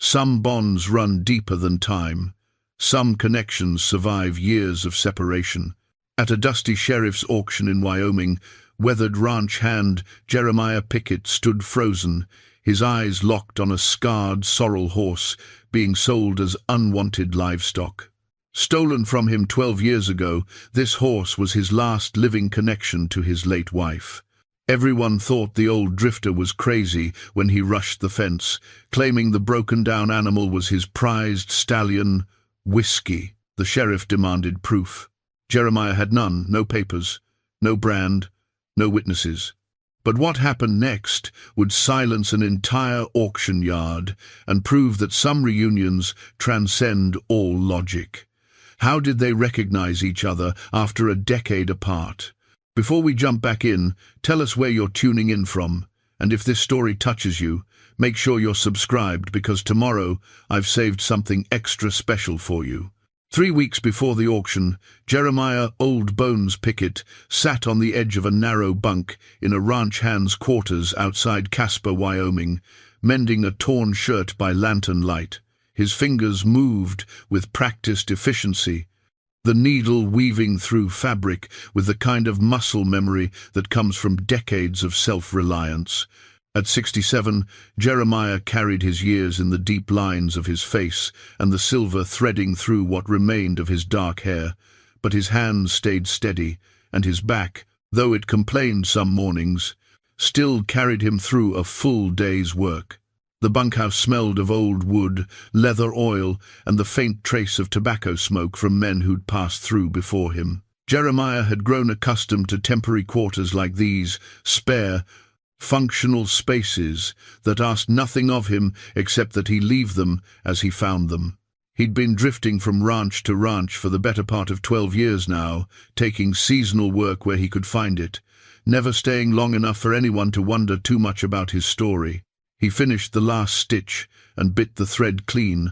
Some bonds run deeper than time. Some connections survive years of separation. At a dusty sheriff's auction in Wyoming, weathered ranch hand Jeremiah Pickett stood frozen, his eyes locked on a scarred sorrel horse being sold as unwanted livestock. Stolen from him 12 years ago, this horse was his last living connection to his late wife. Everyone thought the old drifter was crazy when he rushed the fence, claiming the broken-down animal was his prized stallion, Whiskey. The sheriff demanded proof. Jeremiah had none, no papers, no brand, no witnesses. But what happened next would silence an entire auction yard and prove that some reunions transcend all logic. How did they recognize each other after a decade apart? Before we jump back in, tell us where you're tuning in from, and if this story touches you, make sure you're subscribed because tomorrow I've saved something extra special for you. 3 weeks before the auction, Jeremiah "Old Bones" Pickett sat on the edge of a narrow bunk in a ranch hand's quarters outside Casper, Wyoming, mending a torn shirt by lantern light. His fingers moved with practiced efficiency, the needle weaving through fabric with the kind of muscle memory that comes from decades of self-reliance. At 67, Jeremiah carried his years in the deep lines of his face and the silver threading through what remained of his dark hair, but his hands stayed steady, and his back, though it complained some mornings, still carried him through a full day's work. The bunkhouse smelled of old wood, leather oil, and the faint trace of tobacco smoke from men who'd passed through before him. Jeremiah had grown accustomed to temporary quarters like these, spare, functional spaces that asked nothing of him except that he leave them as he found them. He'd been drifting from ranch to ranch for the better part of 12 years now, taking seasonal work where he could find it, never staying long enough for anyone to wonder too much about his story. He finished the last stitch and bit the thread clean,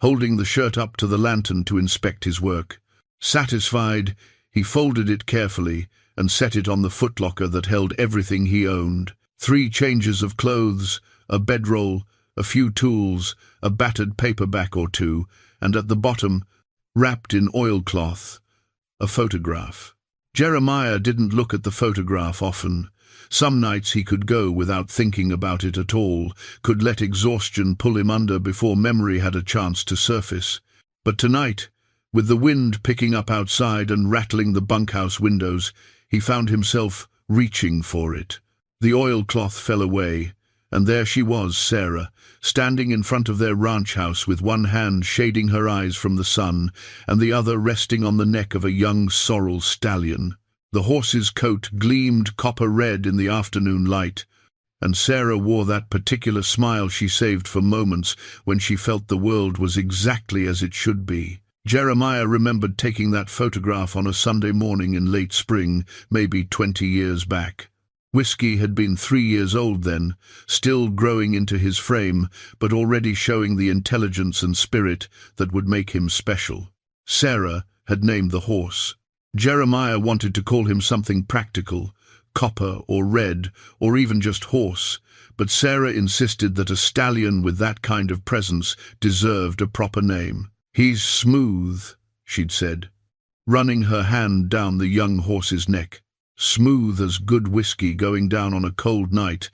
holding the shirt up to the lantern to inspect his work. Satisfied, he folded it carefully and set it on the footlocker that held everything he owned. 3 changes of clothes, a bedroll, a few tools, a battered paperback or two, and at the bottom, wrapped in oilcloth, a photograph. Jeremiah didn't look at the photograph often. Some nights he could go without thinking about it at all, could let exhaustion pull him under before memory had a chance to surface. But tonight, with the wind picking up outside and rattling the bunkhouse windows, he found himself reaching for it. The oilcloth fell away, and there she was, Sarah, standing in front of their ranch house with one hand shading her eyes from the sun and the other resting on the neck of a young sorrel stallion. The horse's coat gleamed copper red in the afternoon light, and Sarah wore that particular smile she saved for moments when she felt the world was exactly as it should be. Jeremiah remembered taking that photograph on a Sunday morning in late spring, maybe 20 years back. Whiskey had been 3 years old then, still growing into his frame, but already showing the intelligence and spirit that would make him special. Sarah had named the horse. Jeremiah wanted to call him something practical, copper or red, or even just horse, but Sarah insisted that a stallion with that kind of presence deserved a proper name. "He's smooth," she'd said, running her hand down the young horse's neck. Smooth as good whiskey going down on a cold night.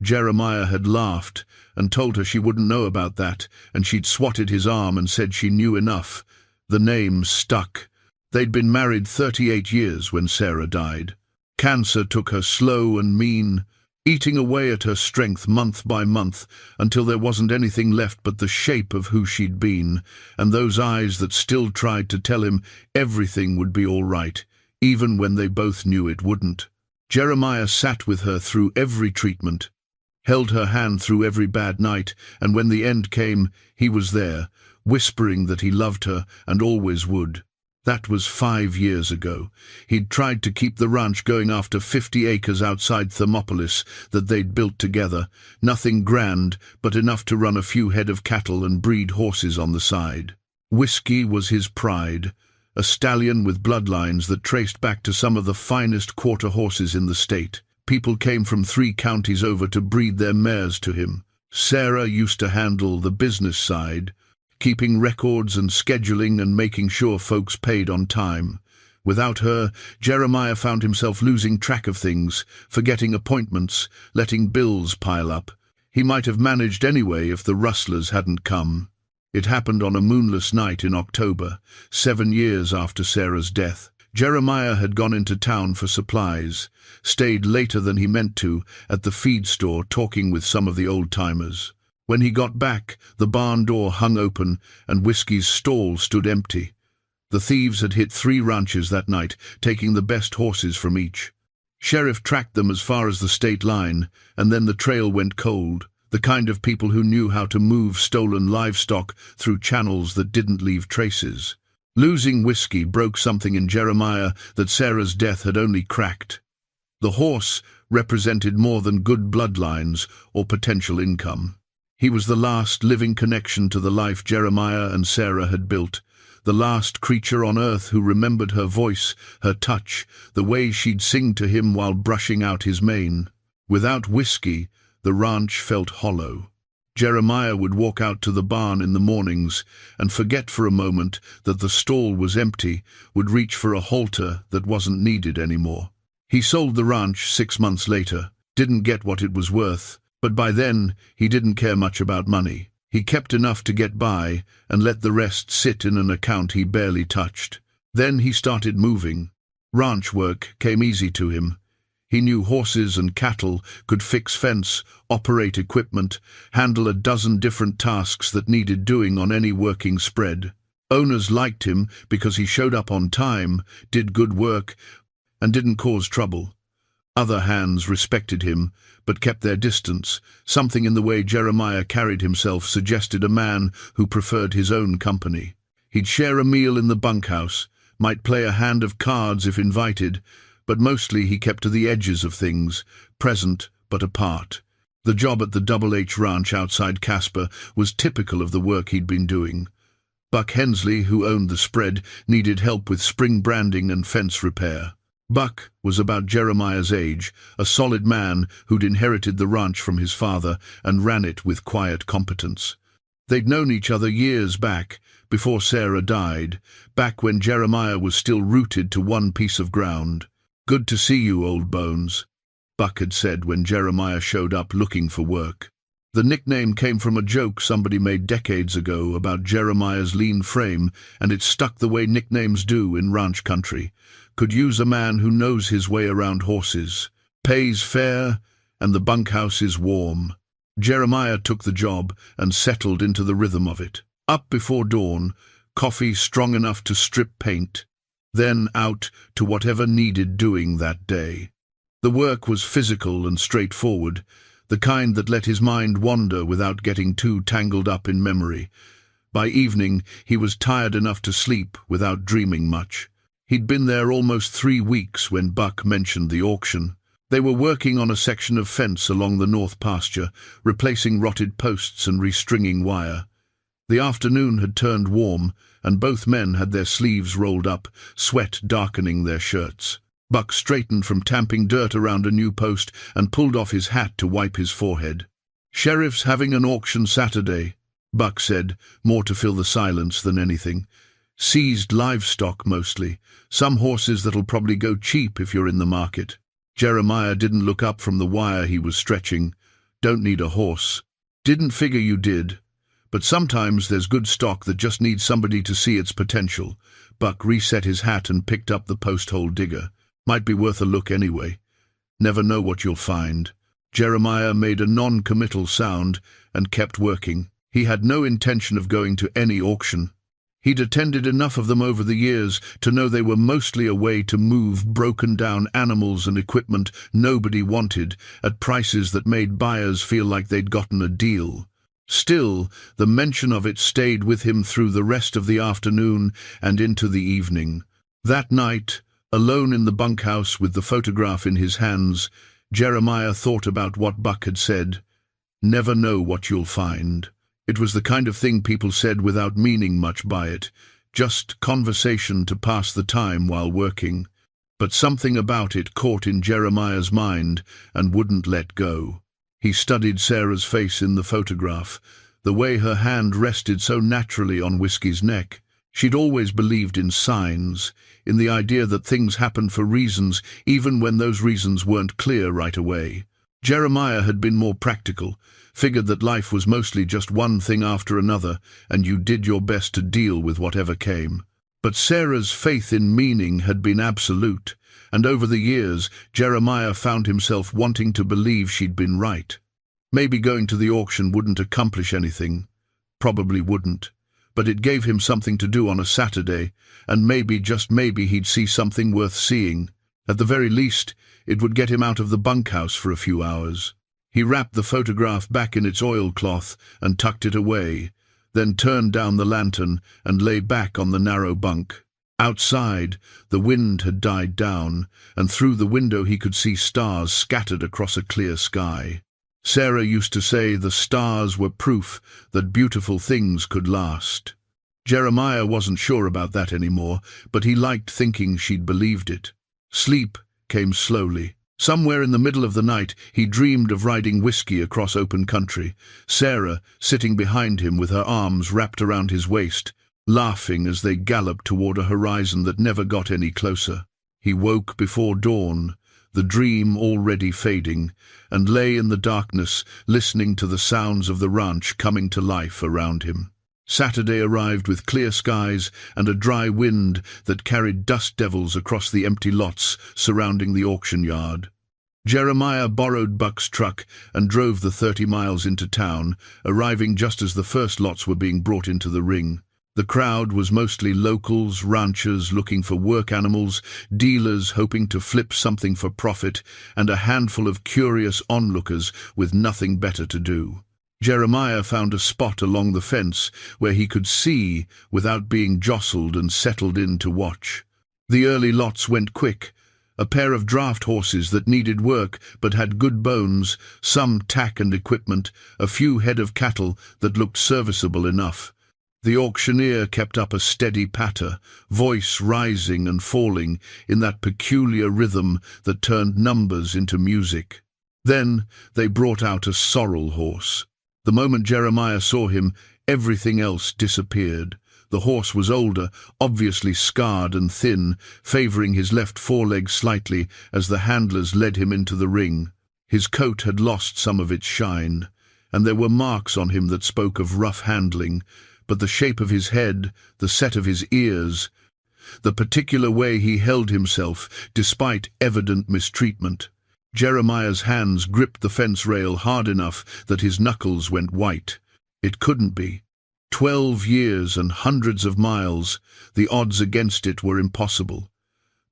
Jeremiah had laughed and told her she wouldn't know about that, and she'd swatted his arm and said she knew enough. The name stuck. They'd been married 38 years when Sarah died. Cancer took her slow and mean, eating away at her strength month by month until there wasn't anything left but the shape of who she'd been, and those eyes that still tried to tell him everything would be all right, even when they both knew it wouldn't. Jeremiah sat with her through every treatment, held her hand through every bad night, and when the end came, he was there, whispering that he loved her and always would. That was 5 years ago. He'd tried to keep the ranch going after 50 acres outside Thermopolis that they'd built together. Nothing grand, but enough to run a few head of cattle and breed horses on the side. Whiskey was his pride, a stallion with bloodlines that traced back to some of the finest quarter horses in the state. People came from 3 counties over to breed their mares to him. Sarah used to handle the business side, keeping records and scheduling and making sure folks paid on time. Without her, Jeremiah found himself losing track of things, forgetting appointments, letting bills pile up. He might have managed anyway if the rustlers hadn't come. It happened on a moonless night in October, 7 years after Sarah's death. Jeremiah had gone into town for supplies, stayed later than he meant to at the feed store talking with some of the old-timers. When he got back, the barn door hung open and Whiskey's stall stood empty. The thieves had hit 3 ranches that night, taking the best horses from each. Sheriff tracked them as far as the state line, and then the trail went cold, the kind of people who knew how to move stolen livestock through channels that didn't leave traces. Losing Whiskey broke something in Jeremiah that Sarah's death had only cracked. The horse represented more than good bloodlines or potential income. He was the last living connection to the life Jeremiah and Sarah had built, the last creature on earth who remembered her voice, her touch, the way she'd sing to him while brushing out his mane. Without Whiskey, the ranch felt hollow. Jeremiah would walk out to the barn in the mornings and forget for a moment that the stall was empty, would reach for a halter that wasn't needed anymore. He sold the ranch 6 months later, didn't get what it was worth, but by then he didn't care much about money. He kept enough to get by and let the rest sit in an account he barely touched. Then he started moving. Ranch work came easy to him. He knew horses and cattle, could fix fence, operate equipment, handle a dozen different tasks that needed doing on any working spread. Owners liked him because he showed up on time, did good work, and didn't cause trouble. Other hands respected him, but kept their distance. Something in the way Jeremiah carried himself suggested a man who preferred his own company. He'd share a meal in the bunkhouse, might play a hand of cards if invited, but mostly he kept to the edges of things, present but apart. The job at the Double H Ranch outside Casper was typical of the work he'd been doing. Buck Hensley, who owned the spread, needed help with spring branding and fence repair. Buck was about Jeremiah's age, a solid man who'd inherited the ranch from his father and ran it with quiet competence. They'd known each other years back, before Sarah died, back when Jeremiah was still rooted to one piece of ground. "Good to see you, old bones," Buck had said when Jeremiah showed up looking for work. The nickname came from a joke somebody made decades ago about Jeremiah's lean frame, and it stuck the way nicknames do in ranch country. Could use a man who knows his way around horses, pays fair, and the bunkhouse is warm. Jeremiah took the job and settled into the rhythm of it. Up before dawn, coffee strong enough to strip paint, then out to whatever needed doing that day. The work was physical and straightforward, the kind that let his mind wander without getting too tangled up in memory. By evening, he was tired enough to sleep without dreaming much. He'd been there almost 3 weeks when Buck mentioned the auction. They were working on a section of fence along the north pasture, replacing rotted posts and restringing wire. The afternoon had turned warm, and both men had their sleeves rolled up, sweat darkening their shirts. Buck straightened from tamping dirt around a new post and pulled off his hat to wipe his forehead. "Sheriff's having an auction Saturday," Buck said, more to fill the silence than anything. "Seized livestock mostly, some horses that'll probably go cheap if you're in the market." Jeremiah didn't look up from the wire he was stretching. "Don't need a horse." "Didn't figure you did. But sometimes there's good stock that just needs somebody to see its potential." Buck reset his hat and picked up the post-hole digger. "Might be worth a look anyway. Never know what you'll find." Jeremiah made a non-committal sound and kept working. He had no intention of going to any auction. He'd attended enough of them over the years to know they were mostly a way to move broken-down animals and equipment nobody wanted at prices that made buyers feel like they'd gotten a deal. Still, the mention of it stayed with him through the rest of the afternoon and into the evening. That night, alone in the bunkhouse with the photograph in his hands, Jeremiah thought about what Buck had said. "Never know what you'll find." It was the kind of thing people said without meaning much by it, just conversation to pass the time while working. But something about it caught in Jeremiah's mind and wouldn't let go. He studied Sarah's face in the photograph, the way her hand rested so naturally on Whiskey's neck. She'd always believed in signs, in the idea that things happened for reasons, even when those reasons weren't clear right away. Jeremiah had been more practical, figured that life was mostly just one thing after another, and you did your best to deal with whatever came. But Sarah's faith in meaning had been absolute, and over the years, Jeremiah found himself wanting to believe she'd been right. Maybe going to the auction wouldn't accomplish anything. Probably wouldn't. But it gave him something to do on a Saturday, and maybe, just maybe, he'd see something worth seeing. At the very least, it would get him out of the bunkhouse for a few hours. He wrapped the photograph back in its oilcloth and tucked it away, then turned down the lantern and lay back on the narrow bunk. Outside, the wind had died down, and through the window he could see stars scattered across a clear sky. Sarah used to say the stars were proof that beautiful things could last. Jeremiah wasn't sure about that anymore, but he liked thinking she'd believed it. Sleep came slowly. Somewhere in the middle of the night, he dreamed of riding Whiskey across open country, Sarah sitting behind him with her arms wrapped around his waist, laughing as they galloped toward a horizon that never got any closer. He woke before dawn, the dream already fading, and lay in the darkness, listening to the sounds of the ranch coming to life around him. Saturday arrived with clear skies and a dry wind that carried dust devils across the empty lots surrounding the auction yard. Jeremiah borrowed Buck's truck and drove the 30 miles into town, arriving just as the first lots were being brought into the ring. The crowd was mostly locals, ranchers looking for work animals, dealers hoping to flip something for profit, and a handful of curious onlookers with nothing better to do. Jeremiah found a spot along the fence where he could see without being jostled and settled in to watch. The early lots went quick. A pair of draft horses that needed work but had good bones, some tack and equipment, a few head of cattle that looked serviceable enough. The auctioneer kept up a steady patter, voice rising and falling in that peculiar rhythm that turned numbers into music. Then they brought out a sorrel horse. The moment Jeremiah saw him, everything else disappeared. The horse was older, obviously scarred and thin, favoring his left foreleg slightly as the handlers led him into the ring. His coat had lost some of its shine, and there were marks on him that spoke of rough handling, but the shape of his head, the set of his ears, the particular way he held himself, despite evident mistreatment. Jeremiah's hands gripped the fence rail hard enough that his knuckles went white. It couldn't be. 12 years and hundreds of miles, the odds against it were impossible.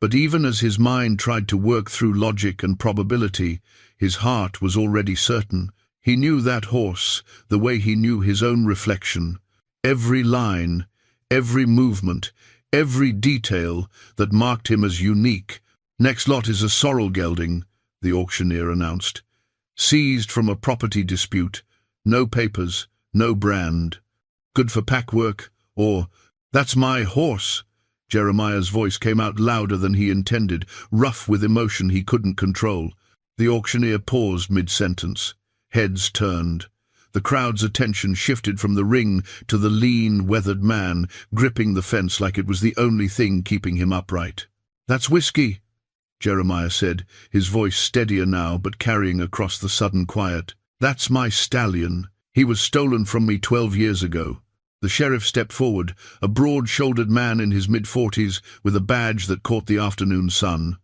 But even as his mind tried to work through logic and probability, his heart was already certain. He knew that horse, the way he knew his own reflection. Every line, every movement, every detail that marked him as unique. Next lot is a sorrel gelding, the auctioneer announced. Seized from a property dispute. No papers, no brand. Good for packwork, or, "That's my horse." Jeremiah's voice came out louder than he intended, rough with emotion he couldn't control. The auctioneer paused mid-sentence. Heads turned. The crowd's attention shifted from the ring to the lean, weathered man, gripping the fence like it was the only thing keeping him upright. "That's Whiskey," Jeremiah said, his voice steadier now but carrying across the sudden quiet. "That's my stallion. He was stolen from me 12 years ago." The sheriff stepped forward, a broad-shouldered man in his mid-40s with a badge that caught the afternoon sun.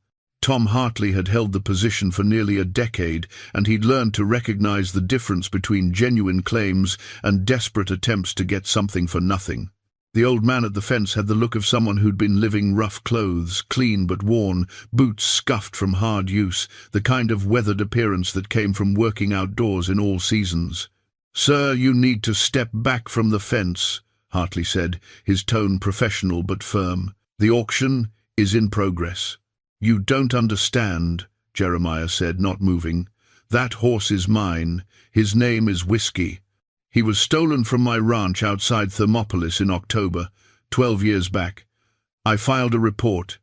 Tom Hartley had held the position for nearly a decade, and he'd learned to recognize the difference between genuine claims and desperate attempts to get something for nothing. The old man at the fence had the look of someone who'd been living rough clothes, clean but worn, boots scuffed from hard use, the kind of weathered appearance that came from working outdoors in all seasons. "Sir, you need to step back from the fence," Hartley said, his tone professional but firm. "The auction is in progress." "You don't understand," Jeremiah said, not moving. "That horse is mine. His name is Whiskey. He was stolen from my ranch outside Thermopolis in October, 12 years back. I filed a report.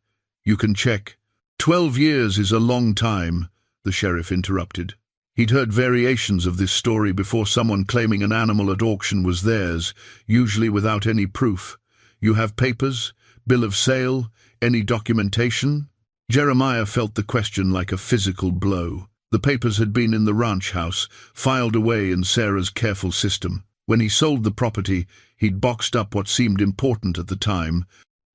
You can check." "12 years is a long time," the sheriff interrupted. He'd heard variations of this story before, someone claiming an animal at auction was theirs, usually without any proof. "You have papers? Bill of sale? Any documentation?" Jeremiah felt the question like a physical blow. The papers had been in the ranch house, filed away in Sarah's careful system. When he sold the property, he'd boxed up what seemed important at the time,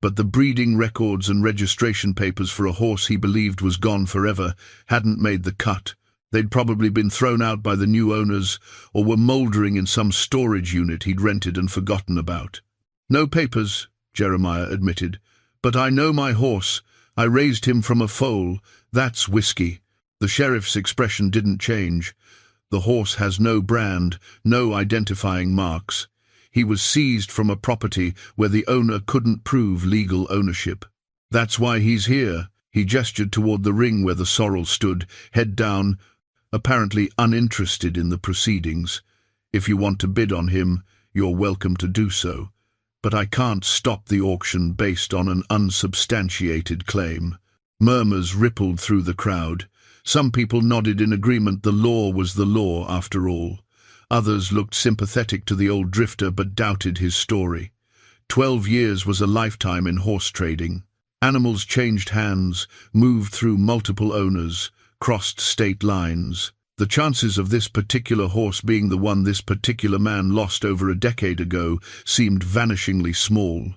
but the breeding records and registration papers for a horse he believed was gone forever hadn't made the cut. They'd probably been thrown out by the new owners or were mouldering in some storage unit he'd rented and forgotten about. "No papers," Jeremiah admitted, "but I know my horse. I raised him from a foal. That's Whiskey." The sheriff's expression didn't change. "The horse has no brand, no identifying marks. He was seized from a property where the owner couldn't prove legal ownership. That's why he's here." He gestured toward the ring where the sorrel stood, head down, apparently uninterested in the proceedings. "If you want to bid on him, you're welcome to do so. But I can't stop the auction based on an unsubstantiated claim." Murmurs rippled through the crowd. Some people nodded in agreement. The law was the law, after all. Others looked sympathetic to the old drifter but doubted his story. 12 years was a lifetime in horse trading. Animals changed hands, moved through multiple owners, crossed state lines. The chances of this particular horse being the one this particular man lost over a decade ago seemed vanishingly small.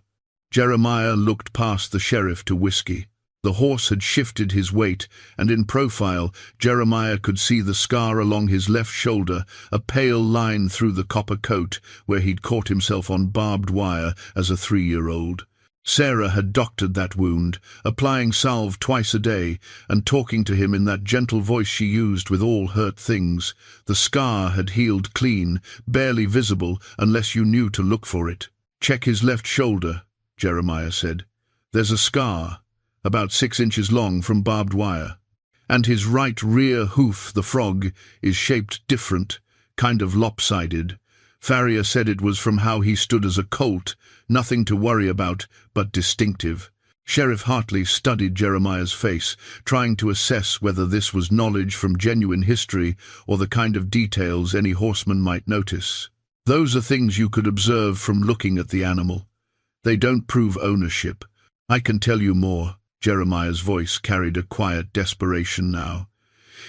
Jeremiah looked past the sheriff to Whiskey. The horse had shifted his weight, and in profile, Jeremiah could see the scar along his left shoulder, a pale line through the copper coat where he'd caught himself on barbed wire as a 3-year-old. Sarah had doctored that wound, applying salve twice a day and talking to him in that gentle voice she used with all hurt things. The scar had healed clean, barely visible unless you knew to look for it. "Check his left shoulder," Jeremiah said. "There's a scar, about 6 inches long from barbed wire. And his right rear hoof, the frog, is shaped different, kind of lopsided. Farrier said it was from how he stood as a colt, nothing to worry about, but distinctive." Sheriff Hartley studied Jeremiah's face, trying to assess whether this was knowledge from genuine history or the kind of details any horseman might notice. "Those are things you could observe from looking at the animal. They don't prove ownership. I can tell you more." Jeremiah's voice carried a quiet desperation now.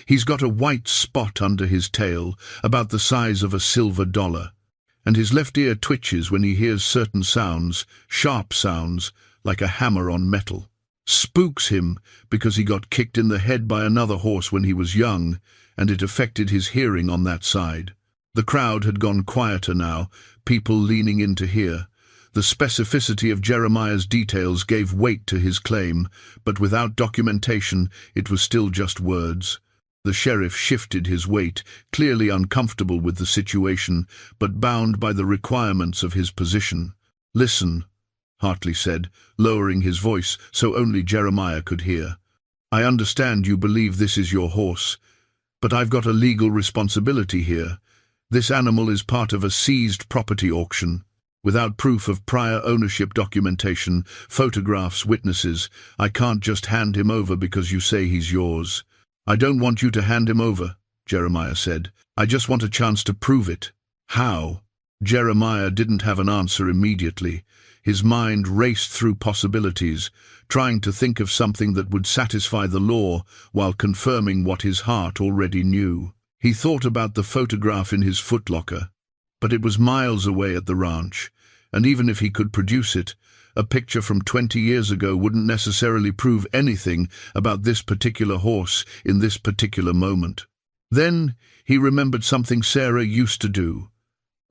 "He's got a white spot under his tail, about the size of a silver dollar. And his left ear twitches when he hears certain sounds, sharp sounds, like a hammer on metal. Spooks him because he got kicked in the head by another horse when he was young, and it affected his hearing on that side." The crowd had gone quieter now, people leaning in to hear. The specificity of Jeremiah's details gave weight to his claim, but without documentation it was still just words. The sheriff shifted his weight, clearly uncomfortable with the situation, but bound by the requirements of his position. "Listen," Hartley said, lowering his voice so only Jeremiah could hear. "I understand you believe this is your horse, but I've got a legal responsibility here. This animal is part of a seized property auction. Without proof of prior ownership documentation, photographs, witnesses, I can't just hand him over because you say he's yours." "I don't want you to hand him over," Jeremiah said. "I just want a chance to prove it." "How?" Jeremiah didn't have an answer immediately. His mind raced through possibilities, trying to think of something that would satisfy the law while confirming what his heart already knew. He thought about the photograph in his footlocker, but it was miles away at the ranch, and even if he could produce it, a picture from 20 years ago wouldn't necessarily prove anything about this particular horse in this particular moment. Then he remembered something Sarah used to do,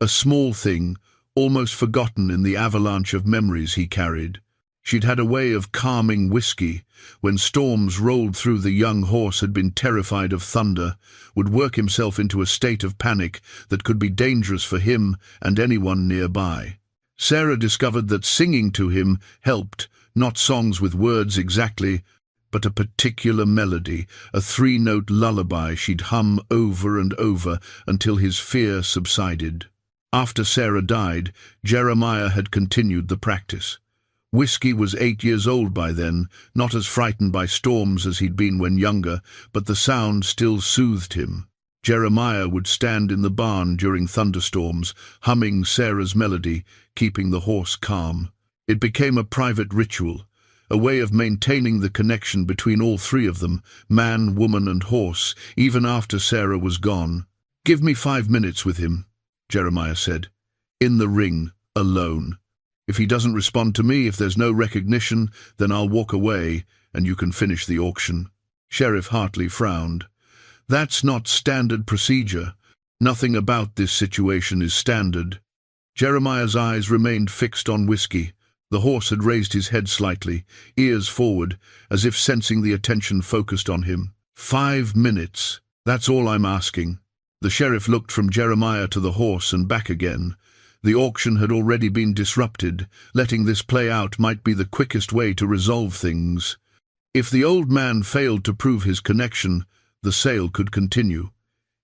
a small thing, almost forgotten in the avalanche of memories he carried. She'd had a way of calming Whiskey. When storms rolled through, the young horse had been terrified of thunder, would work himself into a state of panic that could be dangerous for him and anyone nearby. Sarah discovered that singing to him helped, not songs with words exactly, but a particular melody, a 3-note lullaby she'd hum over and over until his fear subsided. After Sarah died, Jeremiah had continued the practice. Whiskey was 8 years old by then, not as frightened by storms as he'd been when younger, but the sound still soothed him. Jeremiah would stand in the barn during thunderstorms, humming Sarah's melody, keeping the horse calm. It became a private ritual, a way of maintaining the connection between all three of them, man, woman, and horse, even after Sarah was gone. "Give me 5 minutes with him," Jeremiah said. "In the ring, alone. If he doesn't respond to me, if there's no recognition, then I'll walk away, and you can finish the auction." Sheriff Hartley frowned. "That's not standard procedure. Nothing about this situation is standard." Jeremiah's eyes remained fixed on Whiskey. The horse had raised his head slightly, ears forward, as if sensing the attention focused on him. 5 minutes. That's all I'm asking." The sheriff looked from Jeremiah to the horse and back again. The auction had already been disrupted. Letting this play out might be the quickest way to resolve things. If the old man failed to prove his connection, the sale could continue.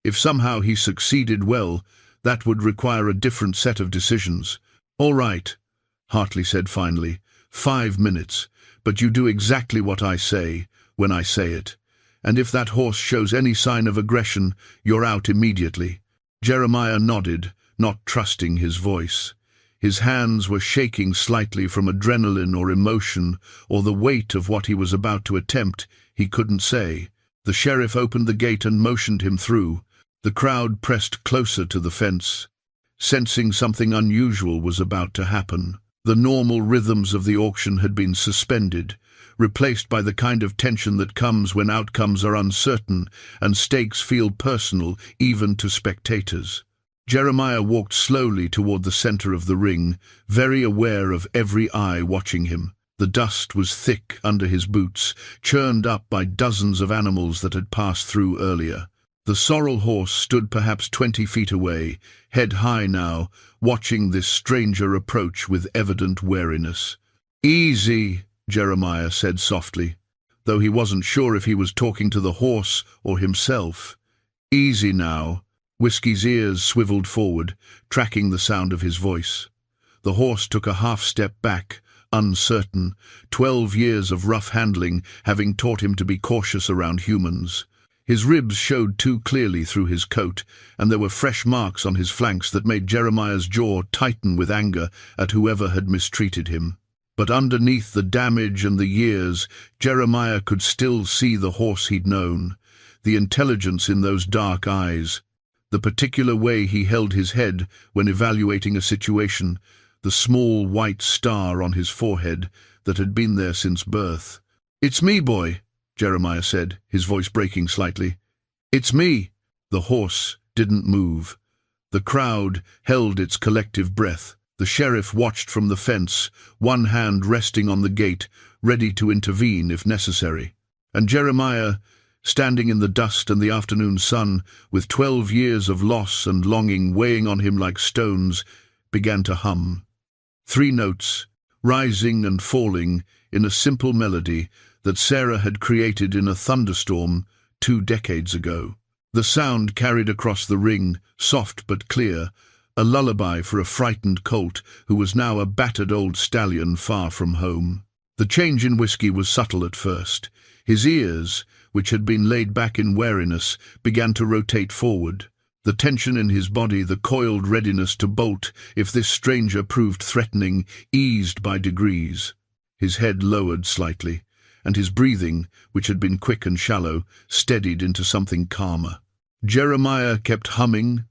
If somehow he succeeded, well, that would require a different set of decisions. "All right," Hartley said finally. 5 minutes, but you do exactly what I say, when I say it. And if that horse shows any sign of aggression, you're out immediately." Jeremiah nodded, not trusting his voice. His hands were shaking slightly from adrenaline or emotion, or the weight of what he was about to attempt. He couldn't say. The sheriff opened the gate and motioned him through. The crowd pressed closer to the fence, sensing something unusual was about to happen. The normal rhythms of the auction had been suspended, replaced by the kind of tension that comes when outcomes are uncertain and stakes feel personal even to spectators. Jeremiah walked slowly toward the center of the ring, very aware of every eye watching him. The dust was thick under his boots, churned up by dozens of animals that had passed through earlier. The sorrel horse stood perhaps 20 feet away, head high now, watching this stranger approach with evident wariness. "Easy," Jeremiah said softly, though he wasn't sure if he was talking to the horse or himself. "Easy now." Whiskey's ears swiveled forward, tracking the sound of his voice. The horse took a half-step back, uncertain, 12 years of rough handling having taught him to be cautious around humans. His ribs showed too clearly through his coat, and there were fresh marks on his flanks that made Jeremiah's jaw tighten with anger at whoever had mistreated him. But underneath the damage and the years, Jeremiah could still see the horse he'd known, the intelligence in those dark eyes, the particular way he held his head when evaluating a situation, the small white star on his forehead that had been there since birth. "It's me, boy," Jeremiah said, his voice breaking slightly. "It's me." The horse didn't move. The crowd held its collective breath. The sheriff watched from the fence, one hand resting on the gate, ready to intervene if necessary. And Jeremiah, standing in the dust and the afternoon sun, with 12 years of loss and longing weighing on him like stones, began to hum. 3 notes, rising and falling in a simple melody that Sarah had created in a thunderstorm 2 decades ago. The sound carried across the ring, soft but clear, a lullaby for a frightened colt who was now a battered old stallion far from home. The change in Whiskey was subtle at first. His ears, which had been laid back in wariness, began to rotate forward. The tension in his body, the coiled readiness to bolt if this stranger proved threatening, eased by degrees. His head lowered slightly, and his breathing, which had been quick and shallow, steadied into something calmer. Jeremiah kept humming,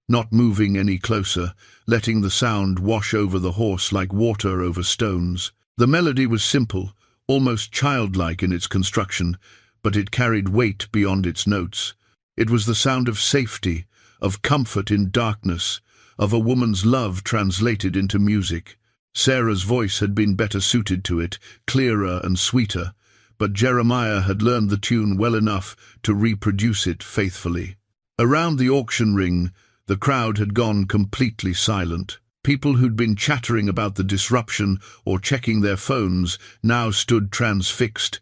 not moving any closer, letting the sound wash over the horse like water over stones. The melody was simple, almost childlike in its construction, but it carried weight beyond its notes. It was the sound of safety, of comfort in darkness, of a woman's love translated into music. Sarah's voice had been better suited to it, clearer and sweeter, but Jeremiah had learned the tune well enough to reproduce it faithfully. Around the auction ring, the crowd had gone completely silent. People who'd been chattering about the disruption or checking their phones now stood transfixed,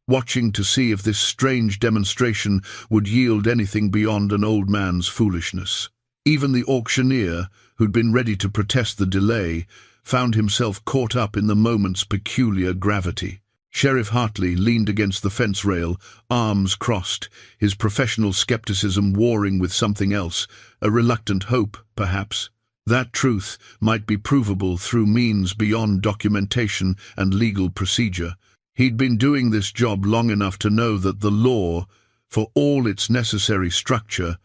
watching to see if this strange demonstration would yield anything beyond an old man's foolishness. Even the auctioneer, who'd been ready to protest the delay, found himself caught up in the moment's peculiar gravity. Sheriff Hartley leaned against the fence rail, arms crossed, his professional skepticism warring with something else, a reluctant hope, perhaps. That truth might be provable through means beyond documentation and legal procedure. He'd been doing this job long enough to know that the law, for all its necessary structure,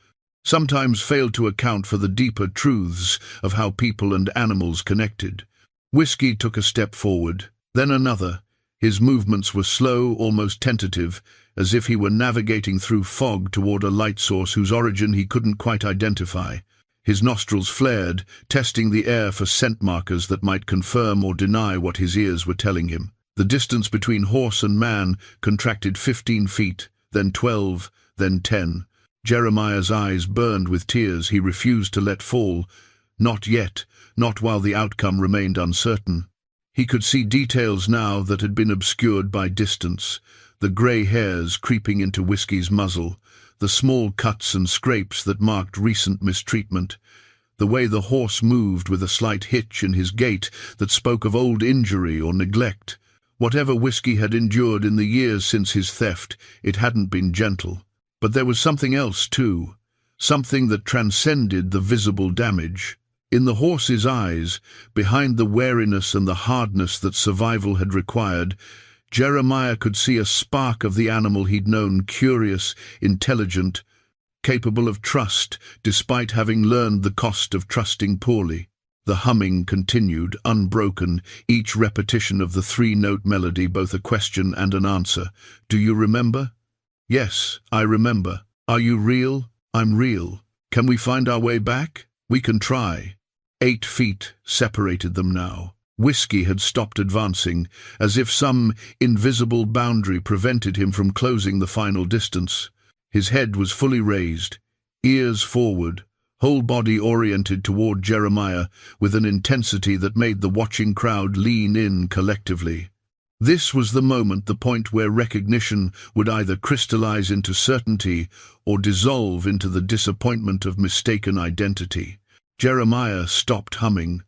sometimes failed to account for the deeper truths of how people and animals connected. Whiskey took a step forward, then another. His movements were slow, almost tentative, as if he were navigating through fog toward a light source whose origin he couldn't quite identify. His nostrils flared, testing the air for scent markers that might confirm or deny what his ears were telling him. The distance between horse and man contracted 15 feet, then 12, then 10. Jeremiah's eyes burned with tears he refused to let fall. Not yet, not while the outcome remained uncertain. He could see details now that had been obscured by distance, the grey hairs creeping into Whiskey's muzzle, the small cuts and scrapes that marked recent mistreatment, the way the horse moved with a slight hitch in his gait that spoke of old injury or neglect. Whatever Whiskey had endured in the years since his theft, it hadn't been gentle. But there was something else, too, something that transcended the visible damage. In the horse's eyes, behind the wariness and the hardness that survival had required, Jeremiah could see a spark of the animal he'd known, curious, intelligent, capable of trust, despite having learned the cost of trusting poorly. The humming continued, unbroken, each repetition of the three-note melody both a question and an answer. "Do you remember?" "Yes, I remember." "Are you real?" "I'm real." "Can we find our way back?" "We can try." 8 feet separated them now. Whiskey had stopped advancing, as if some invisible boundary prevented him from closing the final distance. His head was fully raised, ears forward, whole body oriented toward Jeremiah with an intensity that made the watching crowd lean in collectively. This was the moment, the point where recognition would either crystallize into certainty or dissolve into the disappointment of mistaken identity. Jeremiah stopped humming.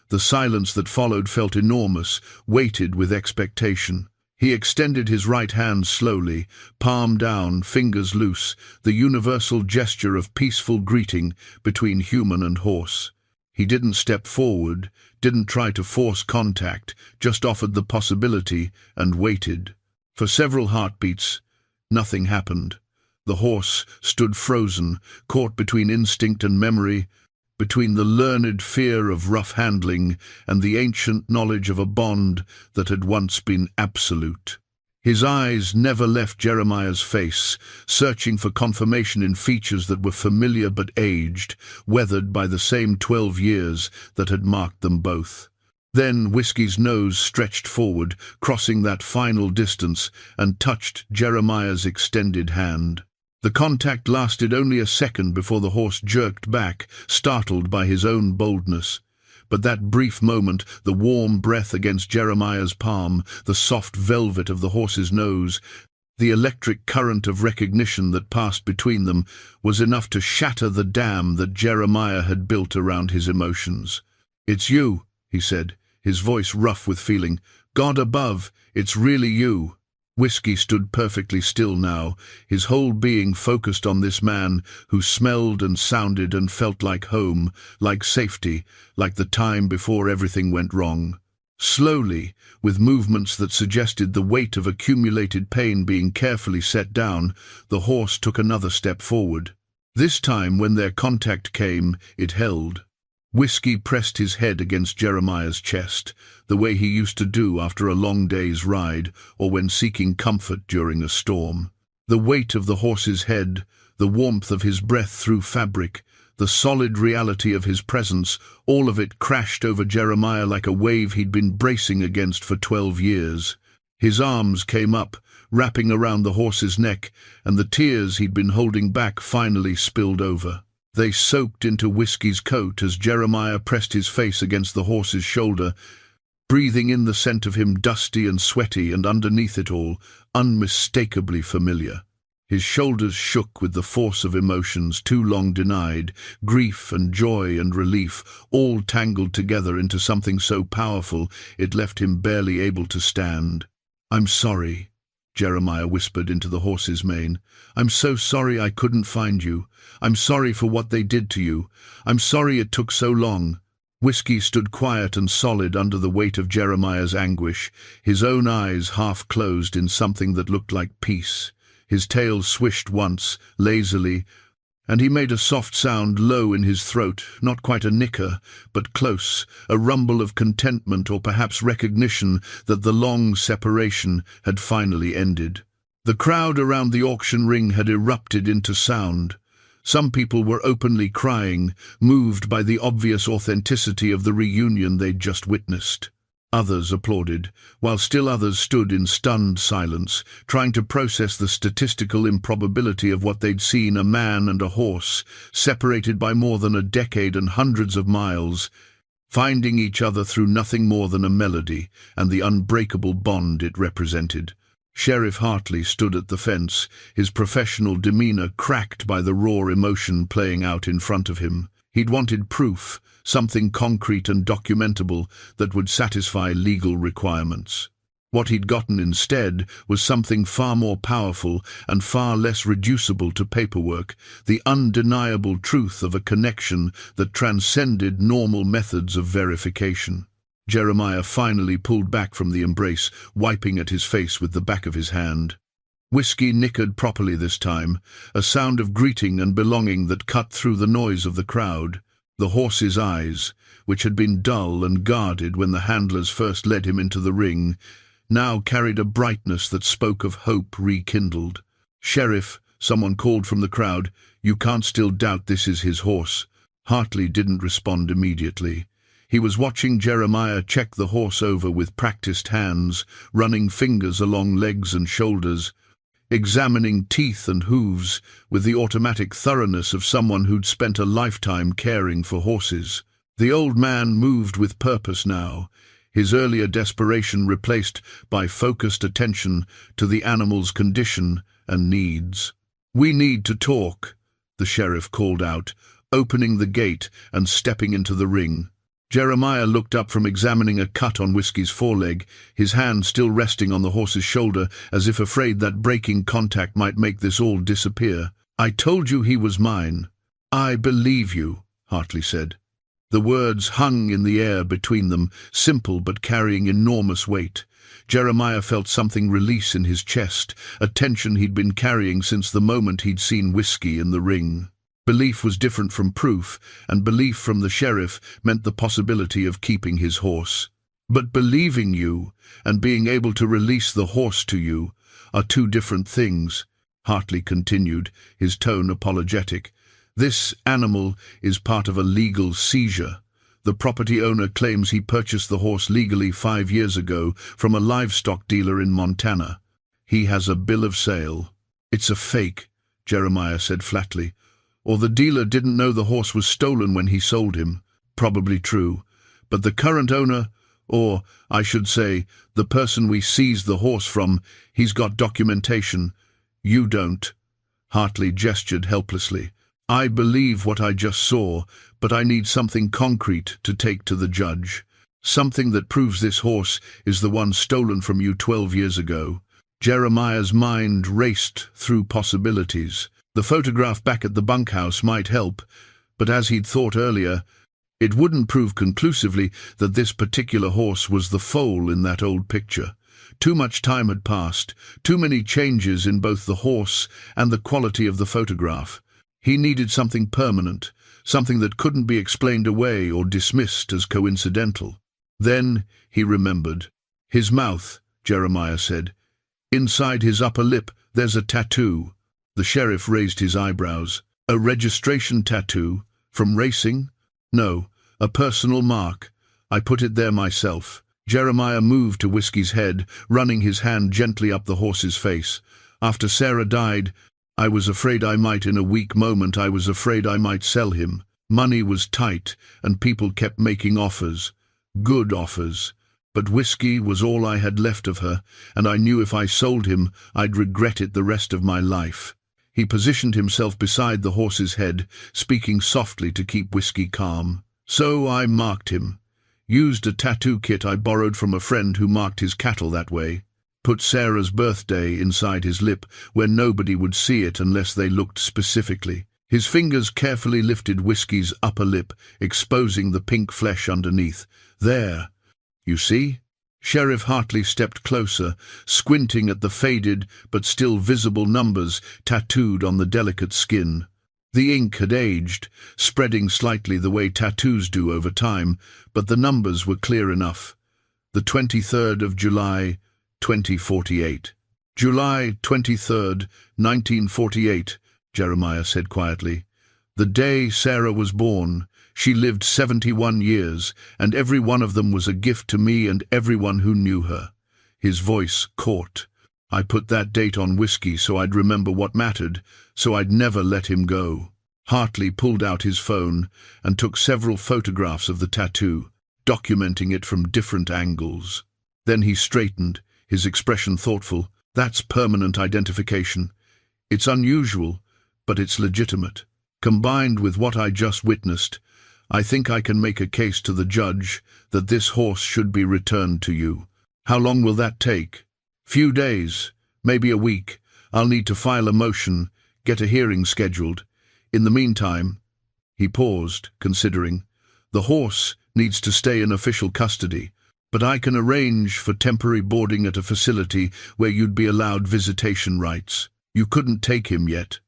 The silence that followed felt enormous, weighted with expectation. He extended his right hand slowly, palm down, fingers loose, the universal gesture of peaceful greeting between human and horse. He didn't step forward, didn't try to force contact, just offered the possibility and waited. For several heartbeats, nothing happened. The horse stood frozen, caught between instinct and memory, between the learned fear of rough handling and the ancient knowledge of a bond that had once been absolute. His eyes never left Jeremiah's face, searching for confirmation in features that were familiar but aged, weathered by the same 12 years that had marked them both. Then Whiskey's nose stretched forward, crossing that final distance, and touched Jeremiah's extended hand. The contact lasted only a second before the horse jerked back, startled by his own boldness. But that brief moment, the warm breath against Jeremiah's palm, the soft velvet of the horse's nose, the electric current of recognition that passed between them, was enough to shatter the dam that Jeremiah had built around his emotions. "It's you," he said, his voice rough with feeling. "God above, it's really you." Whiskey stood perfectly still now, his whole being focused on this man who smelled and sounded and felt like home, like safety, like the time before everything went wrong. Slowly, with movements that suggested the weight of accumulated pain being carefully set down, the horse took another step forward. This time, when their contact came, it held. Whiskey pressed his head against Jeremiah's chest, the way he used to do after a long day's ride or when seeking comfort during a storm. The weight of the horse's head, the warmth of his breath through fabric, the solid reality of his presence, all of it crashed over Jeremiah like a wave he'd been bracing against for 12 years. His arms came up, wrapping around the horse's neck, and the tears he'd been holding back finally spilled over. They soaked into Whiskey's coat as Jeremiah pressed his face against the horse's shoulder, breathing in the scent of him, dusty and sweaty, and underneath it all, unmistakably familiar. His shoulders shook with the force of emotions too long denied, grief and joy and relief, all tangled together into something so powerful it left him barely able to stand. "I'm sorry," Jeremiah whispered into the horse's mane. "I'm so sorry I couldn't find you. I'm sorry for what they did to you. I'm sorry it took so long." Whiskey stood quiet and solid under the weight of Jeremiah's anguish, his own eyes half closed in something that looked like peace. His tail swished once, lazily, and he made a soft sound low in his throat, not quite a nicker, but close, a rumble of contentment or perhaps recognition that the long separation had finally ended. The crowd around the auction ring had erupted into sound. Some people were openly crying, moved by the obvious authenticity of the reunion they'd just witnessed. Others applauded, while still others stood in stunned silence, trying to process the statistical improbability of what they'd seen: a man and a horse, separated by more than a decade and hundreds of miles, finding each other through nothing more than a melody and the unbreakable bond it represented. Sheriff Hartley stood at the fence, his professional demeanor cracked by the raw emotion playing out in front of him. He'd wanted proof, something concrete and documentable that would satisfy legal requirements. What he'd gotten instead was something far more powerful and far less reducible to paperwork: the undeniable truth of a connection that transcended normal methods of verification. Jeremiah finally pulled back from the embrace, wiping at his face with the back of his hand. Whiskey nickered properly this time, a sound of greeting and belonging that cut through the noise of the crowd. The horse's eyes, which had been dull and guarded when the handlers first led him into the ring, now carried a brightness that spoke of hope rekindled. "Sheriff," someone called from the crowd, "you can't still doubt this is his horse." Hartley didn't respond immediately. He was watching Jeremiah check the horse over with practiced hands, running fingers along legs and shoulders, examining teeth and hooves with the automatic thoroughness of someone who'd spent a lifetime caring for horses. The old man moved with purpose now, his earlier desperation replaced by focused attention to the animal's condition and needs. "We need to talk," the sheriff called out, opening the gate and stepping into the ring. Jeremiah looked up from examining a cut on Whiskey's foreleg, his hand still resting on the horse's shoulder, as if afraid that breaking contact might make this all disappear. "I told you he was mine." "I believe you," Hartley said. The words hung in the air between them, simple but carrying enormous weight. Jeremiah felt something release in his chest, a tension he'd been carrying since the moment he'd seen Whiskey in the ring. Belief was different from proof, and belief from the sheriff meant the possibility of keeping his horse. But believing you and being able to release the horse to you are two different things, Hartley continued, his tone apologetic. "This animal is part of a legal seizure. The property owner claims he purchased the horse legally 5 years ago from a livestock dealer in Montana. He has a bill of sale." "It's a fake," Jeremiah said flatly. "Or the dealer didn't know the horse was stolen when he sold him." "Probably true. But the current owner, or, I should say, the person we seized the horse from, he's got documentation. You don't." Hartley gestured helplessly. "I believe what I just saw, but I need something concrete to take to the judge. Something that proves this horse is the one stolen from you 12 years ago." Jeremiah's mind raced through possibilities. The photograph back at the bunkhouse might help, but as he'd thought earlier, it wouldn't prove conclusively that this particular horse was the foal in that old picture. Too much time had passed, too many changes in both the horse and the quality of the photograph. He needed something permanent, something that couldn't be explained away or dismissed as coincidental. Then he remembered. "His mouth," Jeremiah said. "Inside his upper lip there's a tattoo." The sheriff raised his eyebrows. "A registration tattoo? From racing?" "No, a personal mark. I put it there myself." Jeremiah moved to Whiskey's head, running his hand gently up the horse's face. "After Sarah died, I was afraid I might, in a weak moment, I was afraid I might sell him. Money was tight, and people kept making offers. Good offers. But Whiskey was all I had left of her, and I knew if I sold him, I'd regret it the rest of my life." He positioned himself beside the horse's head, speaking softly to keep Whiskey calm. "So I marked him. Used a tattoo kit I borrowed from a friend who marked his cattle that way." Put Sarah's birthday inside his lip where nobody would see it unless they looked specifically. His fingers carefully lifted Whiskey's upper lip, exposing the pink flesh underneath. There, you see? Sheriff Hartley stepped closer, squinting at the faded but still visible numbers tattooed on the delicate skin. The ink had aged, spreading slightly the way tattoos do over time, but the numbers were clear enough. The 23rd of July, 2048. July 23rd, 1948, Jeremiah said quietly. The day Sarah was born. She lived 71 years, and every one of them was a gift to me and everyone who knew her. His voice caught. I put that date on Whiskey so I'd remember what mattered, so I'd never let him go. Hartley pulled out his phone and took several photographs of the tattoo, documenting it from different angles. Then he straightened, his expression thoughtful. That's permanent identification. It's unusual, but it's legitimate. Combined with what I just witnessed, I think I can make a case to the judge that this horse should be returned to you. How long will that take? Few days, maybe a week. I'll need to file a motion, get a hearing scheduled. In the meantime, he paused, considering, the horse needs to stay in official custody, but I can arrange for temporary boarding at a facility where you'd be allowed visitation rights. You couldn't take him yet,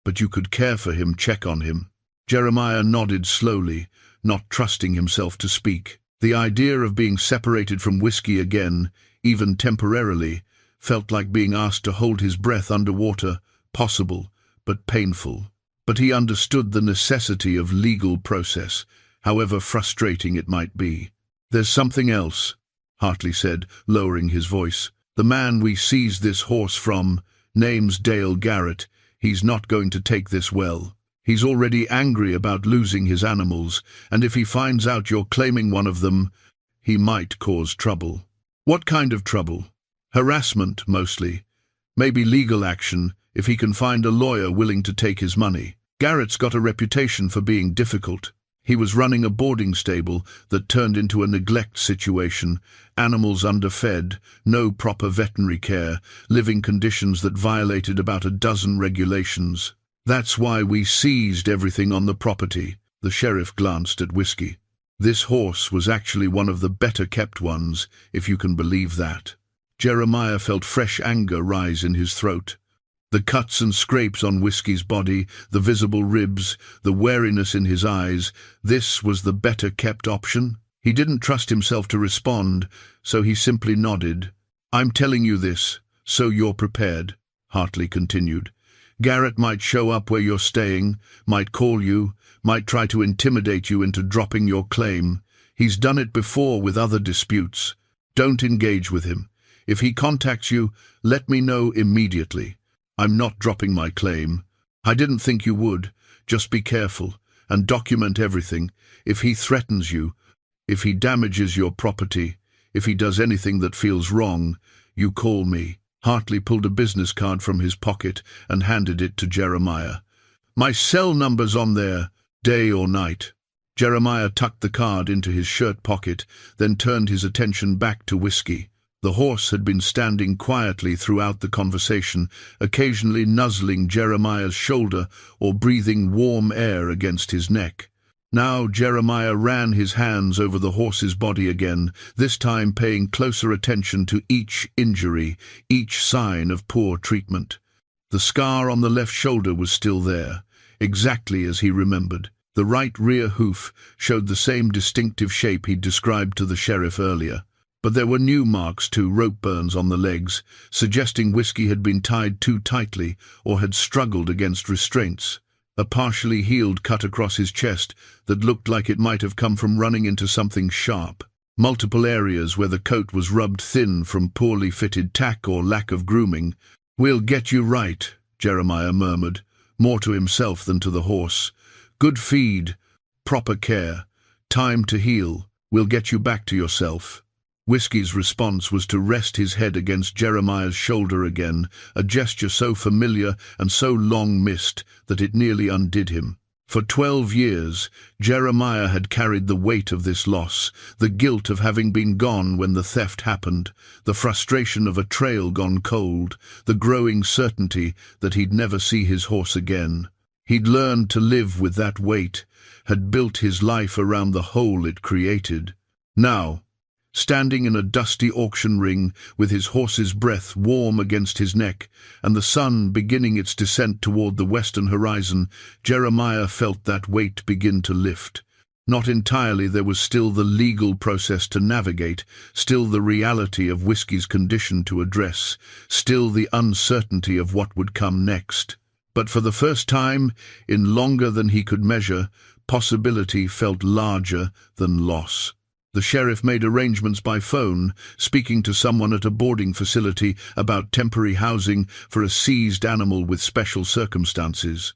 but you could care for him, check on him. Jeremiah nodded slowly, not trusting himself to speak. The idea of being separated from Whiskey again, even temporarily, felt like being asked to hold his breath underwater, possible, but painful. But he understood the necessity of legal process, however frustrating it might be. There's something else, Hartley said, lowering his voice. The man we seized this horse from, name's Dale Garrett. He's not going to take this well. He's already angry about losing his animals, and if he finds out you're claiming one of them, he might cause trouble. What kind of trouble? Harassment, mostly. Maybe legal action, if he can find a lawyer willing to take his money. Garrett's got a reputation for being difficult. He was running a boarding stable that turned into a neglect situation, animals underfed, no proper veterinary care, living conditions that violated about a dozen regulations. That's why we seized everything on the property. The sheriff glanced at Whiskey. This horse was actually one of the better-kept ones, if you can believe that. Jeremiah felt fresh anger rise in his throat. The cuts and scrapes on Whiskey's body, the visible ribs, the wariness in his eyes, this was the better-kept option? He didn't trust himself to respond, so he simply nodded. I'm telling you this, so you're prepared, Hartley continued. Garrett might show up where you're staying, might call you, might try to intimidate you into dropping your claim. He's done it before with other disputes. Don't engage with him. If he contacts you, let me know immediately. I'm not dropping my claim. I didn't think you would. Just be careful and document everything. If he threatens you, if he damages your property, if he does anything that feels wrong, you call me. Hartley pulled a business card from his pocket and handed it to Jeremiah. My cell number's on there, day or night. Jeremiah tucked the card into his shirt pocket, then turned his attention back to Whiskey. The horse had been standing quietly throughout the conversation, occasionally nuzzling Jeremiah's shoulder or breathing warm air against his neck. Now Jeremiah ran his hands over the horse's body again, this time paying closer attention to each injury, each sign of poor treatment. The scar on the left shoulder was still there, exactly as he remembered. The right rear hoof showed the same distinctive shape he'd described to the sheriff earlier. But there were new marks too, rope burns on the legs, suggesting Whiskey had been tied too tightly or had struggled against restraints. A partially healed cut across his chest that looked like it might have come from running into something sharp. Multiple areas where the coat was rubbed thin from poorly fitted tack or lack of grooming. We'll get you right, Jeremiah murmured, more to himself than to the horse. Good feed, proper care, time to heal. We'll get you back to yourself. Whiskey's response was to rest his head against Jeremiah's shoulder again, a gesture so familiar and so long missed that it nearly undid him. For 12 years, Jeremiah had carried the weight of this loss, the guilt of having been gone when the theft happened, the frustration of a trail gone cold, the growing certainty that he'd never see his horse again. He'd learned to live with that weight, had built his life around the hole it created. Now, standing in a dusty auction ring, with his horse's breath warm against his neck, and the sun beginning its descent toward the western horizon, Jeremiah felt that weight begin to lift. Not entirely. There was still the legal process to navigate, still the reality of whiskey's condition to address, still the uncertainty of what would come next. But for the first time, in longer than he could measure, possibility felt larger than loss. The sheriff made arrangements by phone, speaking to someone at a boarding facility about temporary housing for a seized animal with special circumstances.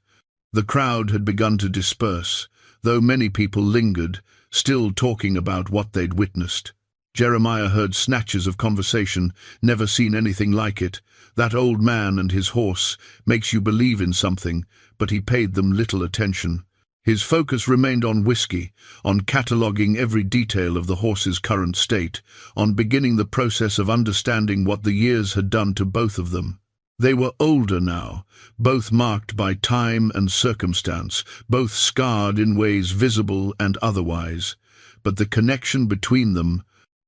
The crowd had begun to disperse, though many people lingered, still talking about what they'd witnessed. Jeremiah heard snatches of conversation, never seen anything like it. That old man and his horse makes you believe in something, but he paid them little attention. His focus remained on whiskey, on cataloguing every detail of the horse's current state, on beginning the process of understanding what the years had done to both of them. They were older now, both marked by time and circumstance, both scarred in ways visible and otherwise. But the connection between them,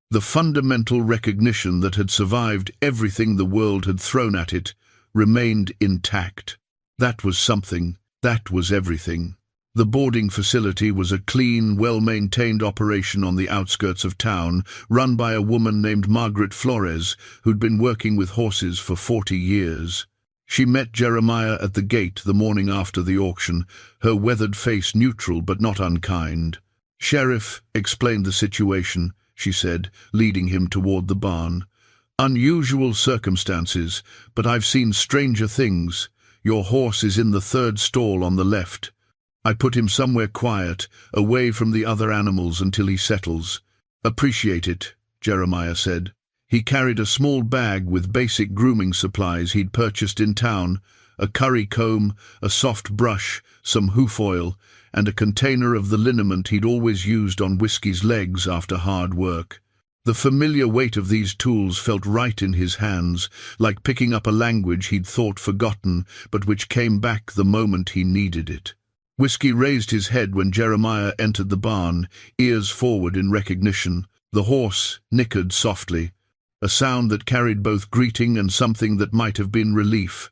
the fundamental recognition that had survived everything the world had thrown at it, remained intact. That was something. That was everything. The boarding facility was a clean, well-maintained operation on the outskirts of town, run by a woman named Margaret Flores, who'd been working with horses for 40 years. She met Jeremiah at the gate the morning after the auction, her weathered face neutral but not unkind. "Sheriff," explained the situation, she said, leading him toward the barn. "Unusual circumstances, but I've seen stranger things. Your horse is in the third stall on the left. I put him somewhere quiet, away from the other animals until he settles." "Appreciate it," Jeremiah said. He carried a small bag with basic grooming supplies he'd purchased in town, a curry comb, a soft brush, some hoof oil, and a container of the liniment he'd always used on Whiskey's legs after hard work. The familiar weight of these tools felt right in his hands, like picking up a language he'd thought forgotten, but which came back the moment he needed it. Whiskey raised his head when Jeremiah entered the barn, ears forward in recognition. The horse nickered softly, a sound that carried both greeting and something that might have been relief.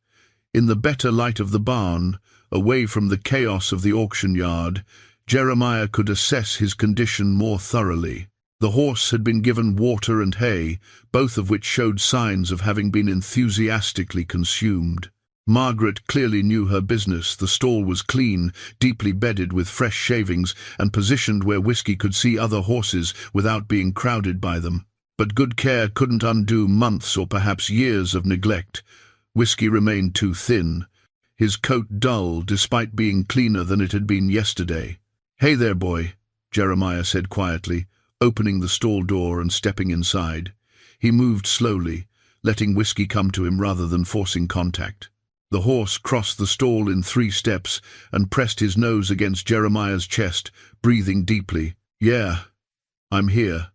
In the better light of the barn, away from the chaos of the auction yard, Jeremiah could assess his condition more thoroughly. The horse had been given water and hay, both of which showed signs of having been enthusiastically consumed. Margaret clearly knew her business. The stall was clean, deeply bedded with fresh shavings, and positioned where Whiskey could see other horses without being crowded by them. But good care couldn't undo months or perhaps years of neglect. Whiskey remained too thin, his coat dull despite being cleaner than it had been yesterday. "Hey there, boy," Jeremiah said quietly, opening the stall door and stepping inside. He moved slowly, letting Whiskey come to him rather than forcing contact. The horse crossed the stall in 3 steps and pressed his nose against Jeremiah's chest, breathing deeply. "Yeah, I'm here.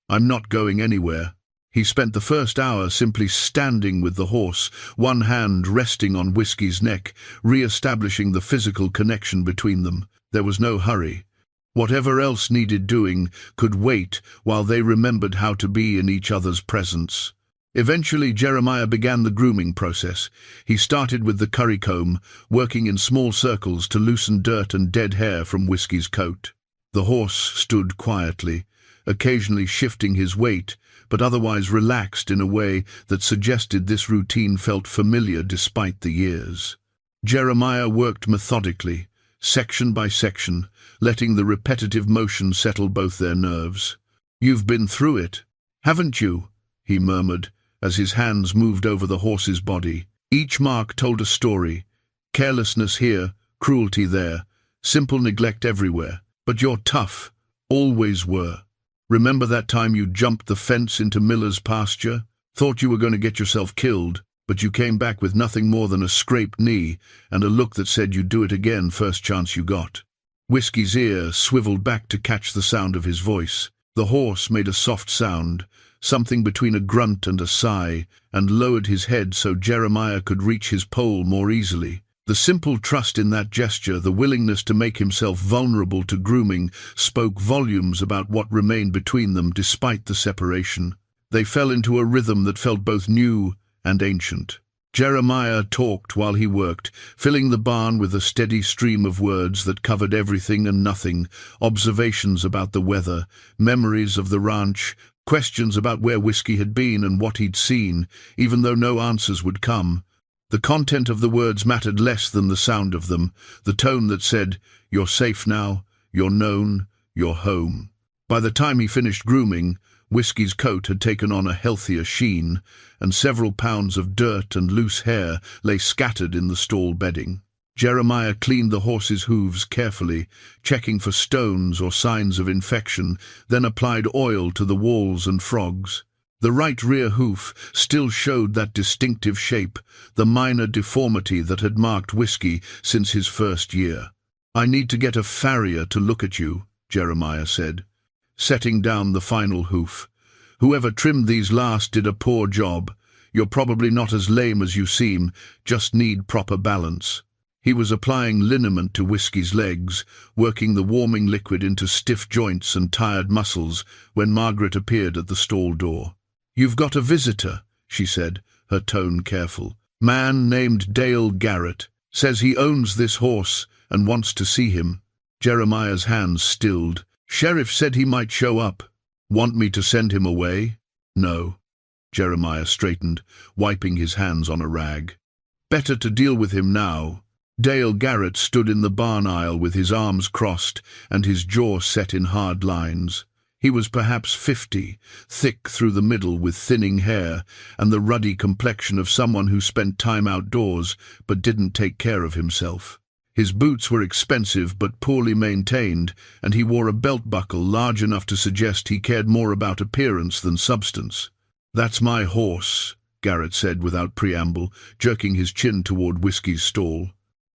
I'm not going anywhere." He spent the first hour simply standing with the horse, one hand resting on Whiskey's neck, re-establishing the physical connection between them. There was no hurry. Whatever else needed doing could wait while they remembered how to be in each other's presence. Eventually, Jeremiah began the grooming process. He started with the curry comb, working in small circles to loosen dirt and dead hair from Whiskey's coat. The horse stood quietly, occasionally shifting his weight, but otherwise relaxed in a way that suggested this routine felt familiar despite the years. Jeremiah worked methodically, section by section, letting the repetitive motion settle both their nerves. "You've been through it, haven't you?" he murmured, as his hands moved over the horse's body. Each mark told a story. Carelessness here, cruelty there, simple neglect everywhere. But you're tough, always were. Remember that time you jumped the fence into Miller's pasture? Thought you were going to get yourself killed, but you came back with nothing more than a scraped knee and a look that said you'd do it again first chance you got. Whiskey's ear swiveled back to catch the sound of his voice. The horse made a soft sound, something between a grunt and a sigh, and lowered his head so Jeremiah could reach his pole more easily. The simple trust in that gesture, the willingness to make himself vulnerable to grooming, spoke volumes about what remained between them despite the separation. They fell into a rhythm that felt both new and ancient. Jeremiah talked while he worked, filling the barn with a steady stream of words that covered everything and nothing, observations about the weather, memories of the ranch, questions about where Whiskey had been and what he'd seen, even though no answers would come. The content of the words mattered less than the sound of them, the tone that said, "You're safe now, you're known, you're home." By the time he finished grooming, Whiskey's coat had taken on a healthier sheen, and several pounds of dirt and loose hair lay scattered in the stall bedding. Jeremiah cleaned the horse's hooves carefully, checking for stones or signs of infection, then applied oil to the walls and frogs. The right rear hoof still showed that distinctive shape, the minor deformity that had marked Whiskey since his first year. "I need to get a farrier to look at you," Jeremiah said, setting down the final hoof. "Whoever trimmed these last did a poor job. You're probably not as lame as you seem, just need proper balance." He was applying liniment to Whiskey's legs, working the warming liquid into stiff joints and tired muscles, when Margaret appeared at the stall door. "You've got a visitor," she said, her tone careful. "Man named Dale Garrett. Says he owns this horse and wants to see him." Jeremiah's hands stilled. "Sheriff said he might show up. Want me to send him away?" "No." Jeremiah straightened, wiping his hands on a rag. "Better to deal with him now." Dale Garrett stood in the barn aisle with his arms crossed and his jaw set in hard lines. He was perhaps 50, thick through the middle with thinning hair and the ruddy complexion of someone who spent time outdoors but didn't take care of himself. His boots were expensive but poorly maintained, and he wore a belt buckle large enough to suggest he cared more about appearance than substance. "That's my horse," Garrett said without preamble, jerking his chin toward Whiskey's stall.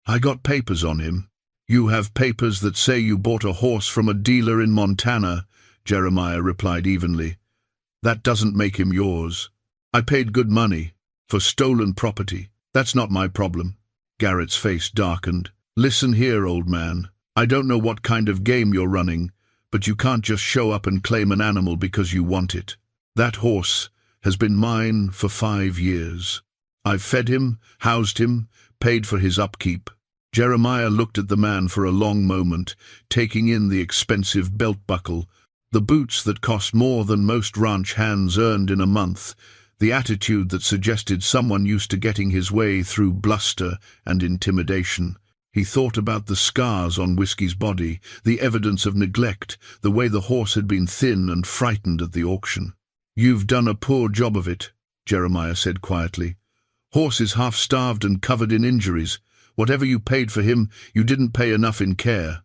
"I got papers on him." "You have papers that say you bought a horse from a dealer in Montana," Jeremiah replied evenly. "That doesn't make him yours." "I paid good money for stolen property. That's not my problem." Garrett's face darkened. "Listen here, old man. I don't know what kind of game you're running, but you can't just show up and claim an animal because you want it. That horse has been mine for 5 years. I've fed him, housed him, paid for his upkeep." Jeremiah looked at the man for a long moment, taking in the expensive belt buckle, the boots that cost more than most ranch hands earned in a month, the attitude that suggested someone used to getting his way through bluster and intimidation. He thought about the scars on Whiskey's body, the evidence of neglect, the way the horse had been thin and frightened at the auction. "You've done a poor job of it," Jeremiah said quietly. "Horse is half-starved and covered in injuries. Whatever you paid for him, you didn't pay enough in care."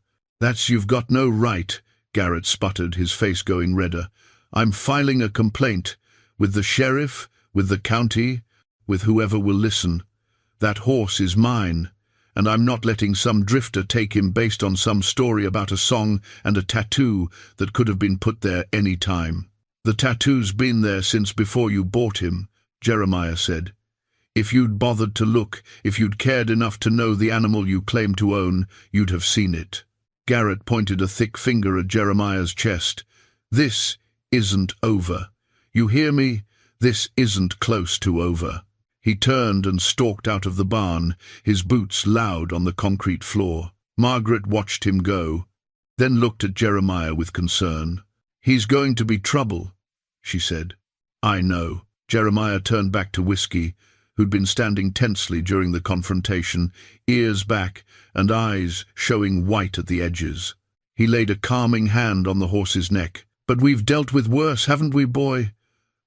You've got no right," Garrett sputtered, his face going redder. "I'm filing a complaint. With the sheriff, with the county, with whoever will listen. That horse is mine, and I'm not letting some drifter take him based on some story about a song and a tattoo that could have been put there any time." "The tattoo's been there since before you bought him," Jeremiah said. "If you'd bothered to look, if you'd cared enough to know the animal you claim to own, you'd have seen it." Garrett pointed a thick finger at Jeremiah's chest. "This isn't over. You hear me? This isn't close to over." He turned and stalked out of the barn, his boots loud on the concrete floor. Margaret watched him go, then looked at Jeremiah with concern. "He's going to be trouble," she said. "I know." Jeremiah turned back to Whiskey, who'd been standing tensely during the confrontation, ears back and eyes showing white at the edges. He laid a calming hand on the horse's neck. "But we've dealt with worse, haven't we, boy?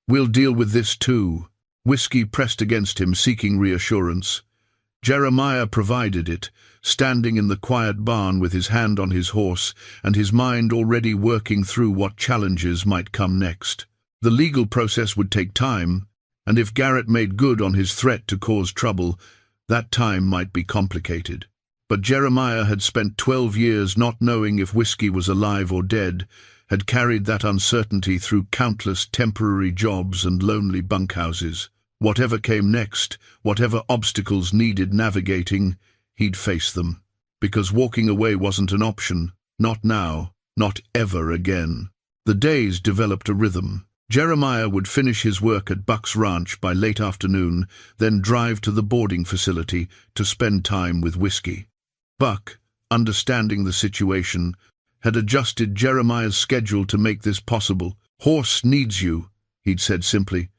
We'll deal with this too." Whiskey pressed against him, seeking reassurance. Jeremiah provided it, standing in the quiet barn with his hand on his horse and his mind already working through what challenges might come next. The legal process would take time, and if Garrett made good on his threat to cause trouble, that time might be complicated. But Jeremiah had spent 12 years not knowing if Whiskey was alive or dead, had carried that uncertainty through countless temporary jobs and lonely bunkhouses. Whatever came next, whatever obstacles needed navigating, he'd face them. Because walking away wasn't an option. Not now, not ever again. The days developed a rhythm. Jeremiah would finish his work at Buck's ranch by late afternoon, then drive to the boarding facility to spend time with Whiskey. Buck, understanding the situation, had adjusted Jeremiah's schedule to make this possible. "Horse needs you," he'd said simply.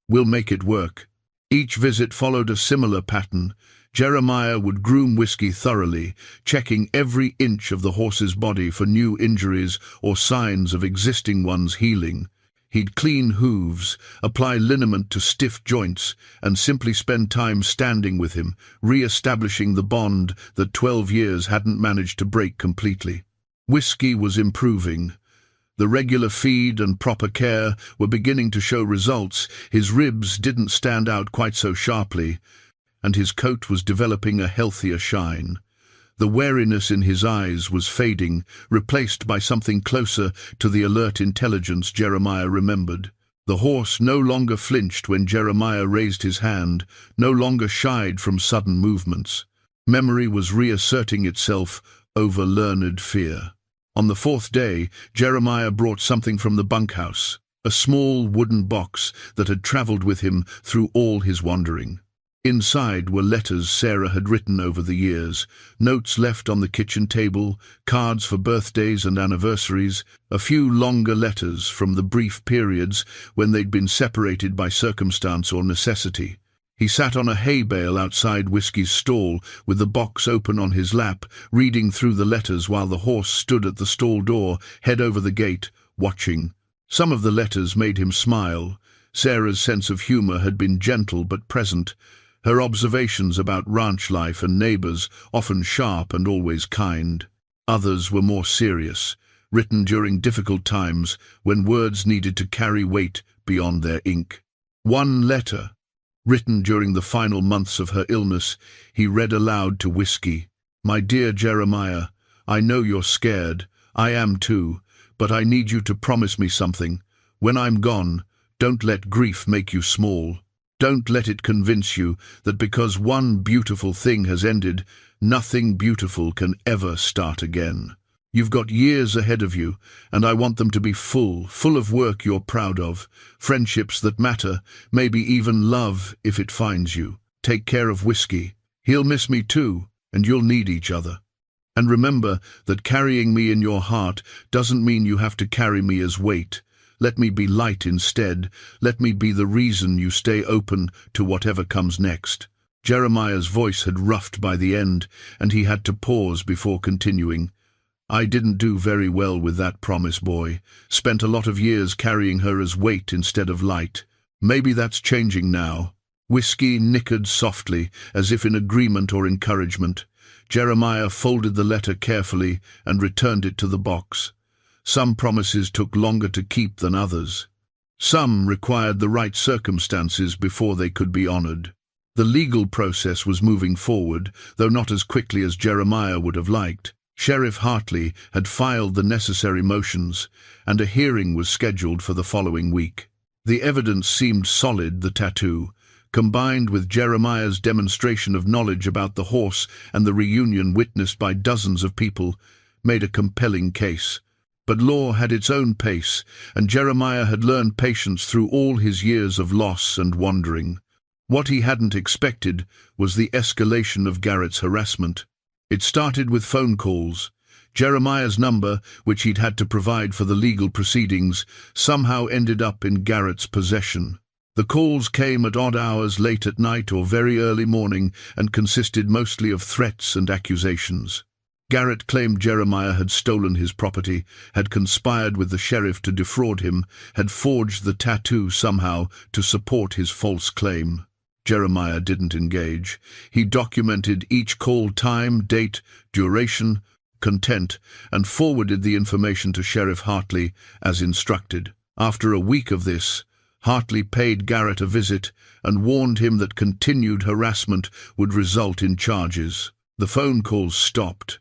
"We'll make it work." Each visit followed a similar pattern. Jeremiah would groom Whiskey thoroughly, checking every inch of the horse's body for new injuries or signs of existing ones healing. He'd clean hooves, apply liniment to stiff joints, and simply spend time standing with him, re-establishing the bond that 12 years hadn't managed to break completely. Whiskey was improving. The regular feed and proper care were beginning to show results. His ribs didn't stand out quite so sharply, and his coat was developing a healthier shine. The wariness in his eyes was fading, replaced by something closer to the alert intelligence Jeremiah remembered. The horse no longer flinched when Jeremiah raised his hand, no longer shied from sudden movements. Memory was reasserting itself over learned fear. On the 4th day, Jeremiah brought something from the bunkhouse, a small wooden box that had traveled with him through all his wandering. Inside were letters Sarah had written over the years, notes left on the kitchen table, cards for birthdays and anniversaries, a few longer letters from the brief periods when they'd been separated by circumstance or necessity. He sat on a hay bale outside Whiskey's stall, with the box open on his lap, reading through the letters while the horse stood at the stall door, head over the gate, watching. Some of the letters made him smile. Sarah's sense of humor had been gentle but present. Her observations about ranch life and neighbors, often sharp and always kind. Others were more serious, written during difficult times when words needed to carry weight beyond their ink. One letter, written during the final months of her illness, he read aloud to Whiskey. "My dear Jeremiah, I know you're scared. I am too, but I need you to promise me something. When I'm gone, don't let grief make you small. Don't let it convince you that because one beautiful thing has ended, nothing beautiful can ever start again. You've got years ahead of you, and I want them to be full of work you're proud of, friendships that matter, maybe even love if it finds you. Take care of Whiskey. He'll miss me too, and you'll need each other. And remember that carrying me in your heart doesn't mean you have to carry me as weight. Let me be light instead. Let me be the reason you stay open to whatever comes next." Jeremiah's voice had roughed by the end, and he had to pause before continuing. "I didn't do very well with that promise, boy. Spent a lot of years carrying her as weight instead of light. Maybe that's changing now." Whiskey nickered softly, as if in agreement or encouragement. Jeremiah folded the letter carefully and returned it to the box. Some promises took longer to keep than others. Some required the right circumstances before they could be honored. The legal process was moving forward, though not as quickly as Jeremiah would have liked. Sheriff Hartley had filed the necessary motions, and a hearing was scheduled for the following week. The evidence seemed solid. The tattoo, combined with Jeremiah's demonstration of knowledge about the horse and the reunion witnessed by dozens of people, made a compelling case. But law had its own pace, and Jeremiah had learned patience through all his years of loss and wandering. What he hadn't expected was the escalation of Garrett's harassment. It started with phone calls. Jeremiah's number, which he'd had to provide for the legal proceedings, somehow ended up in Garrett's possession. The calls came at odd hours, late at night or very early morning, and consisted mostly of threats and accusations. Garrett claimed Jeremiah had stolen his property, had conspired with the sheriff to defraud him, had forged the tattoo somehow to support his false claim. Jeremiah didn't engage. He documented each call time, date, duration, content, and forwarded the information to Sheriff Hartley as instructed. After a week of this, Hartley paid Garrett a visit and warned him that continued harassment would result in charges. The phone calls stopped,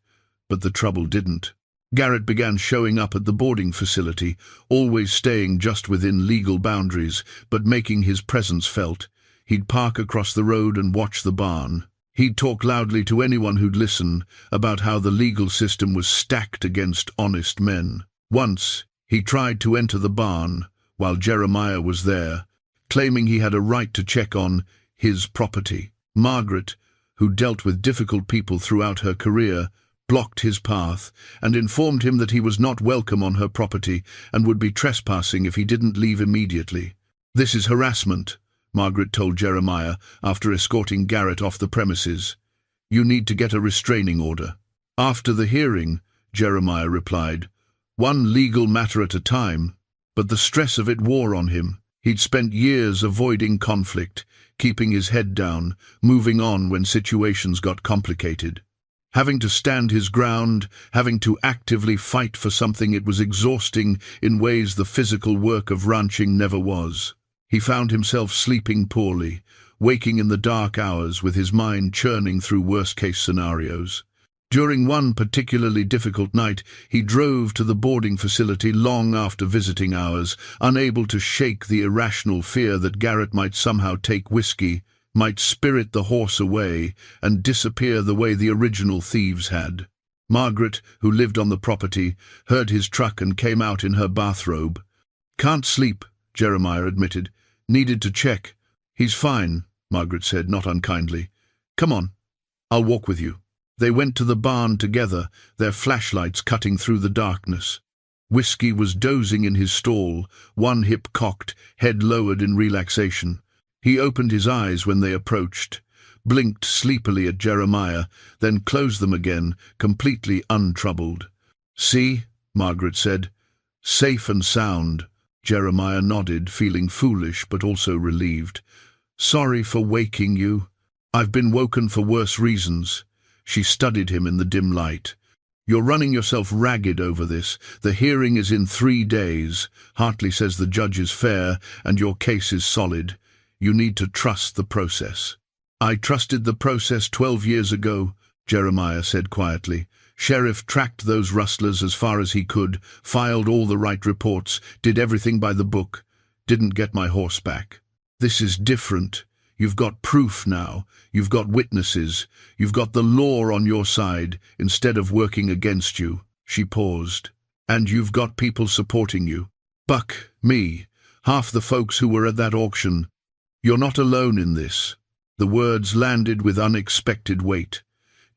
but the trouble didn't. Garrett began showing up at the boarding facility, always staying just within legal boundaries, but making his presence felt. He'd park across the road and watch the barn. He'd talk loudly to anyone who'd listen about how the legal system was stacked against honest men. Once, he tried to enter the barn while Jeremiah was there, claiming he had a right to check on his property. Margaret, who dealt with difficult people throughout her career, blocked his path and informed him that he was not welcome on her property and would be trespassing if he didn't leave immediately. "This is harassment," Margaret told Jeremiah after escorting Garrett off the premises. "You need to get a restraining order." After the hearing, Jeremiah replied, "One legal matter at a time," but the stress of it wore on him. He'd spent years avoiding conflict, keeping his head down, moving on when situations got complicated. Having to stand his ground, having to actively fight for something, it was exhausting in ways the physical work of ranching never was. He found himself sleeping poorly, waking in the dark hours with his mind churning through worst-case scenarios. During one particularly difficult night, he drove to the boarding facility long after visiting hours, unable to shake the irrational fear that Garrett might somehow take whiskey, might spirit the horse away, and disappear the way the original thieves had. Margaret, who lived on the property, heard his truck and came out in her bathrobe. "Can't sleep," Jeremiah admitted. "Needed to check." "He's fine," Margaret said, not unkindly. "Come on, I'll walk with you." They went to the barn together, their flashlights cutting through the darkness. Whiskey was dozing in his stall, one hip cocked, head lowered in relaxation. He opened his eyes when they approached, blinked sleepily at Jeremiah, then closed them again, completely untroubled. "See," Margaret said. "Safe and sound." Jeremiah nodded, feeling foolish but also relieved. "Sorry for waking you. I've been woken for worse reasons." She studied him in the dim light. "You're running yourself ragged over this. The hearing is in 3 days. Hartley says the judge is fair and your case is solid. You need to trust the process." "I trusted the process 12 years ago," Jeremiah said quietly. "Sheriff tracked those rustlers as far as he could, filed all the right reports, did everything by the book. Didn't get my horse back. This is different. You've got proof now. You've got witnesses. You've got the law on your side instead of working against you." She paused. "And you've got people supporting you. Buck, me, half the folks who were at that auction. You're not alone in this." The words landed with unexpected weight.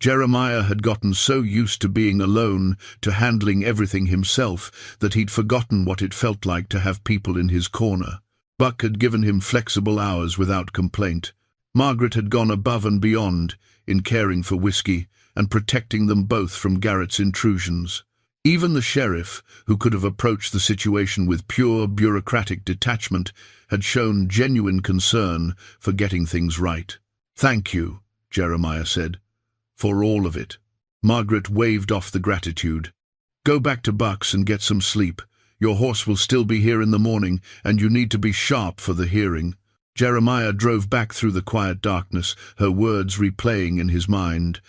Jeremiah had gotten so used to being alone, to handling everything himself, that he'd forgotten what it felt like to have people in his corner. Buck had given him flexible hours without complaint. Margaret had gone above and beyond in caring for whiskey and protecting them both from Garrett's intrusions. Even the sheriff, who could have approached the situation with pure bureaucratic detachment, had shown genuine concern for getting things right. "Thank you," Jeremiah said, "for all of it." Margaret waved off the gratitude. "Go back to Buck's and get some sleep. Your horse will still be here in the morning, and you need to be sharp for the hearing." Jeremiah drove back through the quiet darkness, her words replaying in his mind.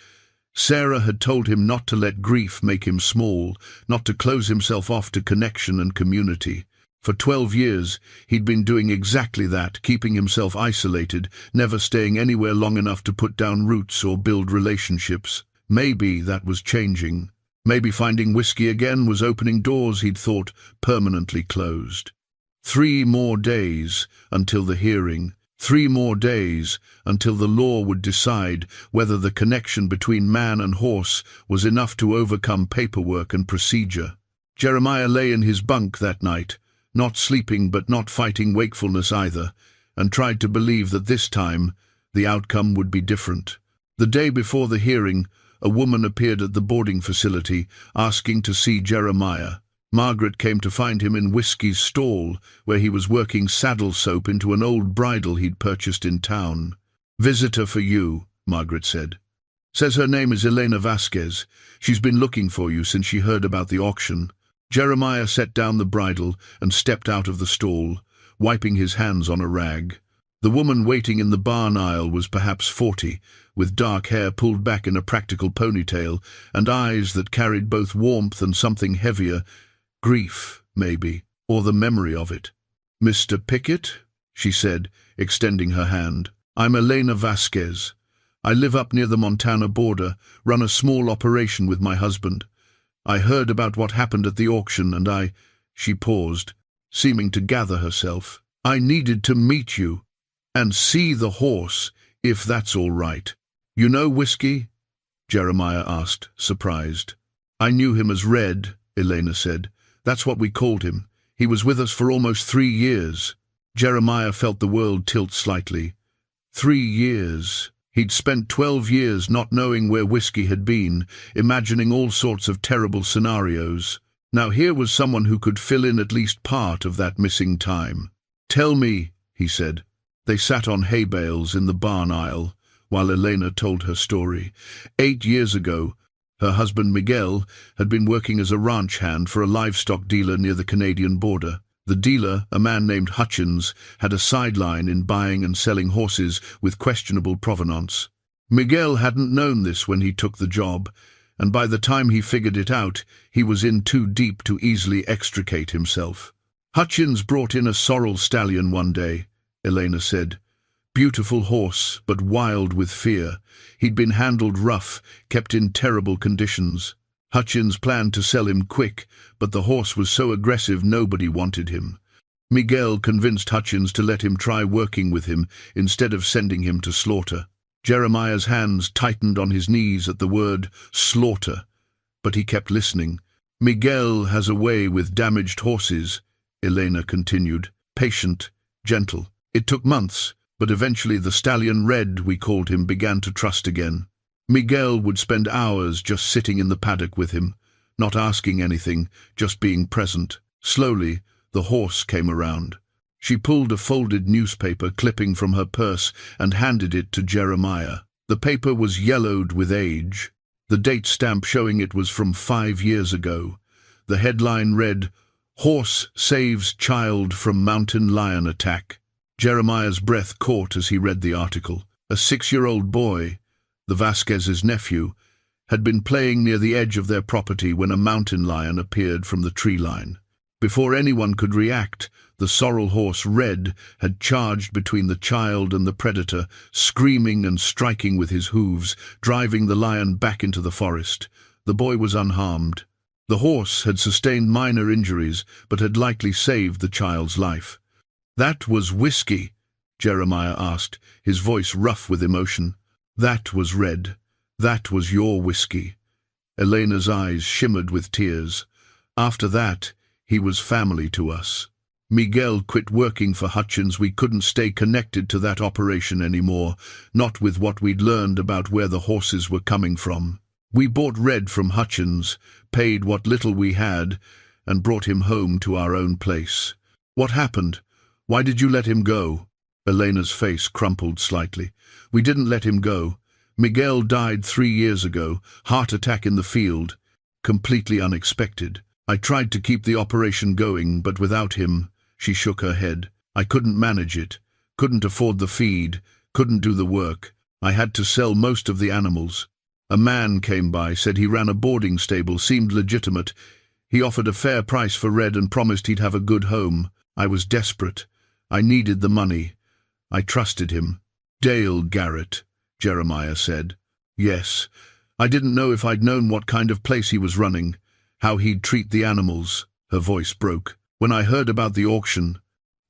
Sarah had told him not to let grief make him small, not to close himself off to connection and community. For 12 years, he'd been doing exactly that, keeping himself isolated, never staying anywhere long enough to put down roots or build relationships. Maybe that was changing. Maybe finding whiskey again was opening doors he'd thought permanently closed. 3 more days until the hearing. 3 more days until the law would decide whether the connection between man and horse was enough to overcome paperwork and procedure. Jeremiah lay in his bunk that night, not sleeping but not fighting wakefulness either, and tried to believe that this time the outcome would be different. The day before the hearing, a woman appeared at the boarding facility, asking to see Jeremiah. Margaret came to find him in Whiskey's stall, where he was working saddle soap into an old bridle he'd purchased in town. "Visitor for you," Margaret said. "Says her name is Elena Vasquez. She's been looking for you since she heard about the auction." Jeremiah set down the bridle and stepped out of the stall, wiping his hands on a rag. The woman waiting in the barn aisle was perhaps 40, with dark hair pulled back in a practical ponytail, and eyes that carried both warmth and something heavier, grief, maybe, or the memory of it. "Mr. Pickett," she said, extending her hand. "I'm Elena Vasquez. I live up near the Montana border, run a small operation with my husband. I heard about what happened at the auction and She paused, seeming to gather herself. "I needed to meet you and see the horse, if that's all right." "You know Whiskey?" Jeremiah asked, surprised. "I knew him as Red," Elena said. "That's what we called him. He was with us for almost 3 years. Jeremiah felt the world tilt slightly. 3 years. He'd spent 12 years not knowing where Whiskey had been, imagining all sorts of terrible scenarios. Now here was someone who could fill in at least part of that missing time. "Tell me," he said. They sat on hay bales in the barn aisle, while Elena told her story. 8 years ago, her husband Miguel had been working as a ranch hand for a livestock dealer near the Canadian border. The dealer, a man named Hutchins, had a sideline in buying and selling horses with questionable provenance. Miguel hadn't known this when he took the job, and by the time he figured it out, he was in too deep to easily extricate himself. "Hutchins brought in a sorrel stallion one day," Elena said. "Beautiful horse, but wild with fear. He'd been handled rough, kept in terrible conditions. Hutchins planned to sell him quick, but the horse was so aggressive nobody wanted him. Miguel convinced Hutchins to let him try working with him instead of sending him to slaughter." Jeremiah's hands tightened on his knees at the word slaughter, but he kept listening. "Miguel has a way with damaged horses," Elena continued. "Patient, gentle. It took months, but eventually the stallion Red, we called him, began to trust again. Miguel would spend hours just sitting in the paddock with him, not asking anything, just being present. Slowly, the horse came around. She pulled a folded newspaper clipping from her purse and handed it to Jeremiah. The paper was yellowed with age, the date stamp showing it was from 5 years ago. The headline read, "Horse Saves Child from Mountain Lion Attack." Jeremiah's breath caught as he read the article. A 6-year-old boy, the Vasquez's nephew, had been playing near the edge of their property when a mountain lion appeared from the tree line. Before anyone could react, the sorrel horse Red had charged between the child and the predator, screaming and striking with his hooves, driving the lion back into the forest. The boy was unharmed. The horse had sustained minor injuries, but had likely saved the child's life. "That was Whiskey?" Jeremiah asked, his voice rough with emotion. "That was Red. That was your Whiskey." Elena's eyes shimmered with tears. "After that, he was family to us. Miguel quit working for Hutchins. We couldn't stay connected to that operation anymore, not with what we'd learned about where the horses were coming from. We bought Red from Hutchins, paid what little we had, and brought him home to our own place." "What happened? Why did you let him go?" Elena's face crumpled slightly. "We didn't let him go. Miguel died 3 years ago, heart attack in the field. Completely unexpected. I tried to keep the operation going, but without him," she shook her head, "I couldn't manage it, couldn't afford the feed, couldn't do the work. I had to sell most of the animals. A man came by, said he ran a boarding stable, seemed legitimate. He offered a fair price for Red and promised he'd have a good home. I was desperate. I needed the money. I trusted him." "Dale Garrett," Jeremiah said. "Yes. I didn't know if I'd known what kind of place he was running, how he'd treat the animals." Her voice broke. "When I heard about the auction,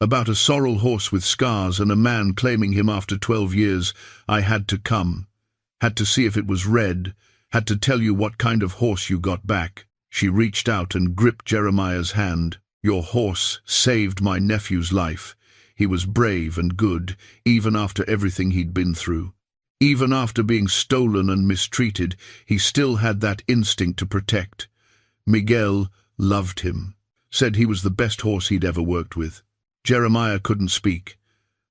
about a sorrel horse with scars and a man claiming him after 12 years, I had to come. Had to see if it was Red, had to tell you what kind of horse you got back." She reached out and gripped Jeremiah's hand. "Your horse saved my nephew's life. He was brave and good, even after everything he'd been through. Even after being stolen and mistreated, he still had that instinct to protect. Miguel loved him, said he was the best horse he'd ever worked with." Jeremiah couldn't speak.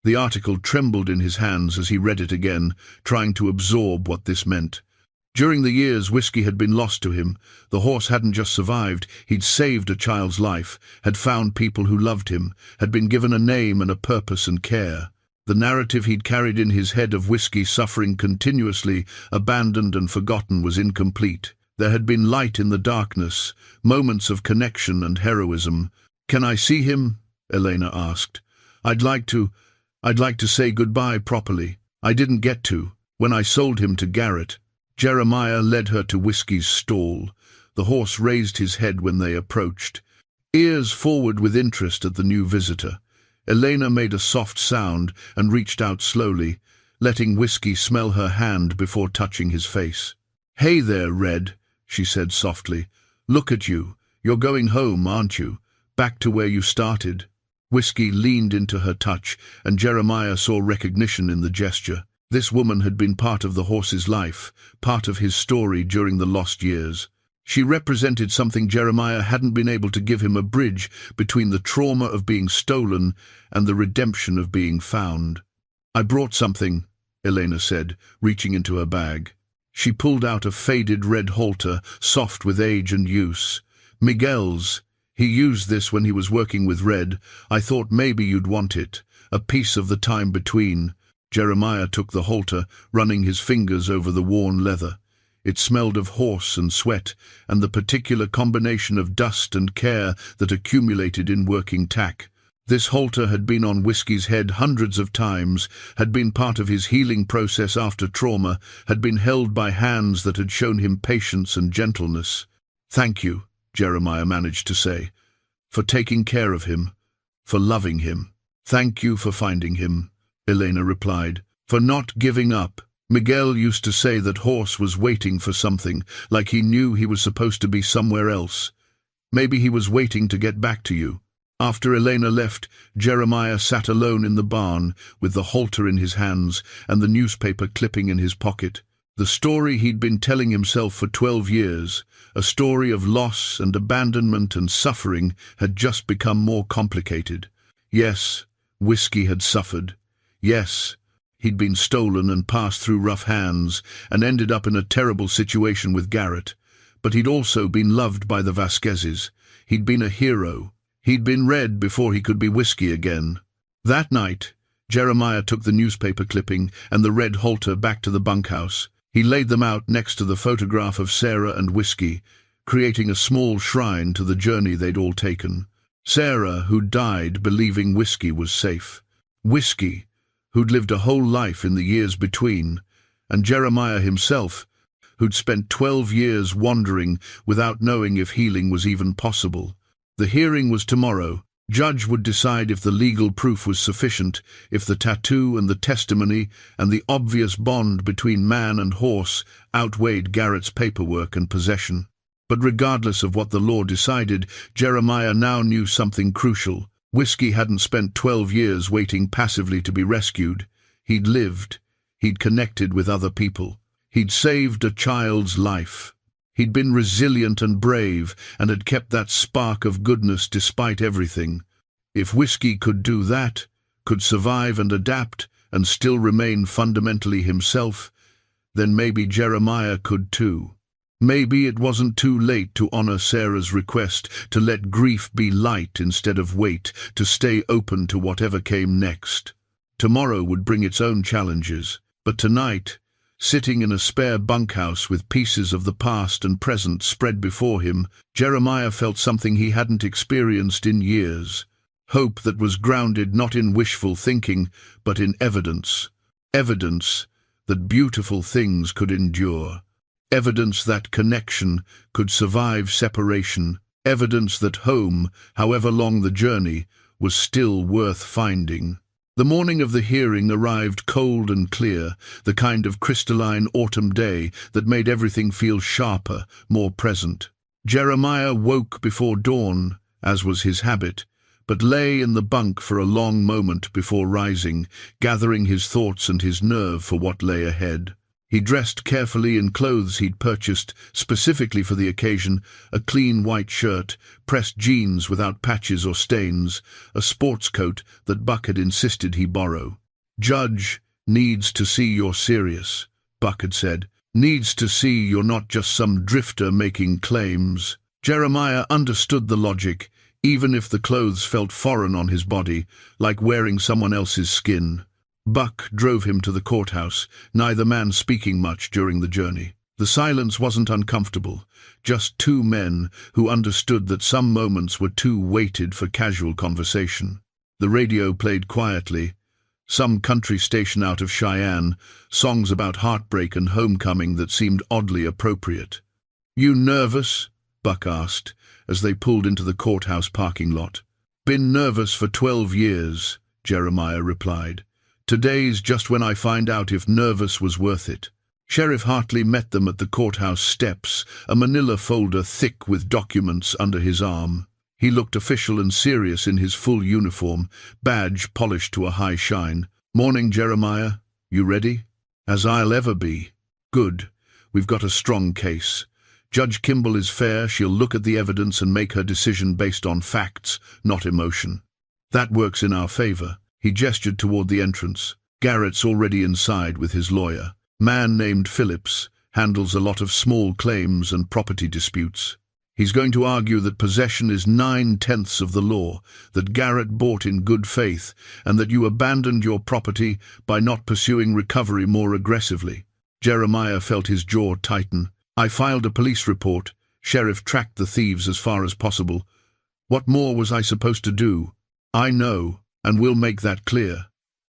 The article trembled in his hands as he read it again, trying to absorb what this meant. During the years Whiskey had been lost to him, the horse hadn't just survived, he'd saved a child's life, had found people who loved him, had been given a name and a purpose and care. The narrative he'd carried in his head of Whiskey suffering continuously, abandoned and forgotten, was incomplete. There had been light in the darkness, moments of connection and heroism. "Can I see him?" Elena asked. I'd like to say goodbye properly. I didn't get to, when I sold him to Garrett." Jeremiah led her to Whiskey's stall. The horse raised his head when they approached, ears forward with interest at the new visitor. Elena made a soft sound and reached out slowly, letting Whiskey smell her hand before touching his face. "Hey there, Red," she said softly. "Look at you. You're going home, aren't you? Back to where you started." Whiskey leaned into her touch, and Jeremiah saw recognition in the gesture. This woman had been part of the horse's life, part of his story during the lost years. She represented something Jeremiah hadn't been able to give him: a bridge between the trauma of being stolen and the redemption of being found. "I brought something," Elena said, reaching into her bag. She pulled out a faded red halter, soft with age and use. "Miguel's. He used this when he was working with Red. I thought maybe you'd want it. A piece of the time between." Jeremiah took the halter, running his fingers over the worn leather. It smelled of horse and sweat, and the particular combination of dust and care that accumulated in working tack. This halter had been on Whiskey's head hundreds of times, had been part of his healing process after trauma, had been held by hands that had shown him patience and gentleness. "Thank you," Jeremiah managed to say, "for taking care of him, for loving him." "Thank you for finding him," Elena replied, "for not giving up." Miguel used to say that Horse was waiting for something, like he knew he was supposed to be somewhere else. Maybe he was waiting to get back to you. After Elena left, Jeremiah sat alone in the barn, with the halter in his hands and the newspaper clipping in his pocket. The story he'd been telling himself for 12 years, a story of loss and abandonment and suffering, had just become more complicated. Yes, Whiskey had suffered. Yes, he'd been stolen and passed through rough hands and ended up in a terrible situation with Garrett. But he'd also been loved by the Vasquezes. He'd been a hero. He'd been Red before he could be Whiskey again. That night, Jeremiah took the newspaper clipping and the red halter back to the bunkhouse. He laid them out next to the photograph of Sarah and Whiskey, creating a small shrine to the journey they'd all taken. Sarah, who died believing Whiskey was safe. Whiskey, who'd lived a whole life in the years between, and Jeremiah himself, who'd spent 12 years wandering without knowing if healing was even possible. The hearing was tomorrow. Judge would decide if the legal proof was sufficient, if the tattoo and the testimony and the obvious bond between man and horse outweighed Garrett's paperwork and possession. But regardless of what the law decided, Jeremiah now knew something crucial. Whiskey hadn't spent 12 years waiting passively to be rescued. He'd lived. He'd connected with other people. He'd saved a child's life. He'd been resilient and brave, and had kept that spark of goodness despite everything. If Whiskey could do that, could survive and adapt, and still remain fundamentally himself, then maybe Jeremiah could too. Maybe it wasn't too late to honor Sarah's request, to let grief be light instead of weight, to stay open to whatever came next. Tomorrow would bring its own challenges, but tonight, sitting in a spare bunkhouse with pieces of the past and present spread before him, Jeremiah felt something he hadn't experienced in years. Hope that was grounded not in wishful thinking, but in evidence. Evidence that beautiful things could endure. Evidence that connection could survive separation. Evidence that home, however long the journey, was still worth finding. The morning of the hearing arrived cold and clear, the kind of crystalline autumn day that made everything feel sharper, more present. Jeremiah woke before dawn, as was his habit, but lay in the bunk for a long moment before rising, gathering his thoughts and his nerve for what lay ahead. He dressed carefully in clothes he'd purchased specifically for the occasion: a clean white shirt, pressed jeans without patches or stains, a sports coat that Buck had insisted he borrow. "Judge needs to see you're serious," Buck had said. "Needs to see you're not just some drifter making claims." Jeremiah understood the logic, even if the clothes felt foreign on his body, like wearing someone else's skin. Buck drove him to the courthouse, neither man speaking much during the journey. The silence wasn't uncomfortable, just two men who understood that some moments were too weighted for casual conversation. The radio played quietly, some country station out of Cheyenne, songs about heartbreak and homecoming that seemed oddly appropriate. "You nervous?" Buck asked, as they pulled into the courthouse parking lot. "Been nervous for 12 years, Jeremiah replied. "Today's just when I find out if nervous was worth it." Sheriff Hartley met them at the courthouse steps, a manila folder thick with documents under his arm. He looked official and serious in his full uniform, badge polished to a high shine. "Morning, Jeremiah. You ready?" "As I'll ever be." "Good. We've got a strong case. Judge Kimball is fair. She'll look at the evidence and make her decision based on facts, not emotion. That works in our favor." He gestured toward the entrance. "Garrett's already inside with his lawyer. Man named Phillips, handles a lot of small claims and property disputes. He's going to argue that possession is 9/10 of the law, that Garrett bought in good faith, and that you abandoned your property by not pursuing recovery more aggressively." Jeremiah felt his jaw tighten. "I filed a police report. Sheriff tracked the thieves as far as possible. What more was I supposed to do?" "I know, and we'll make that clear.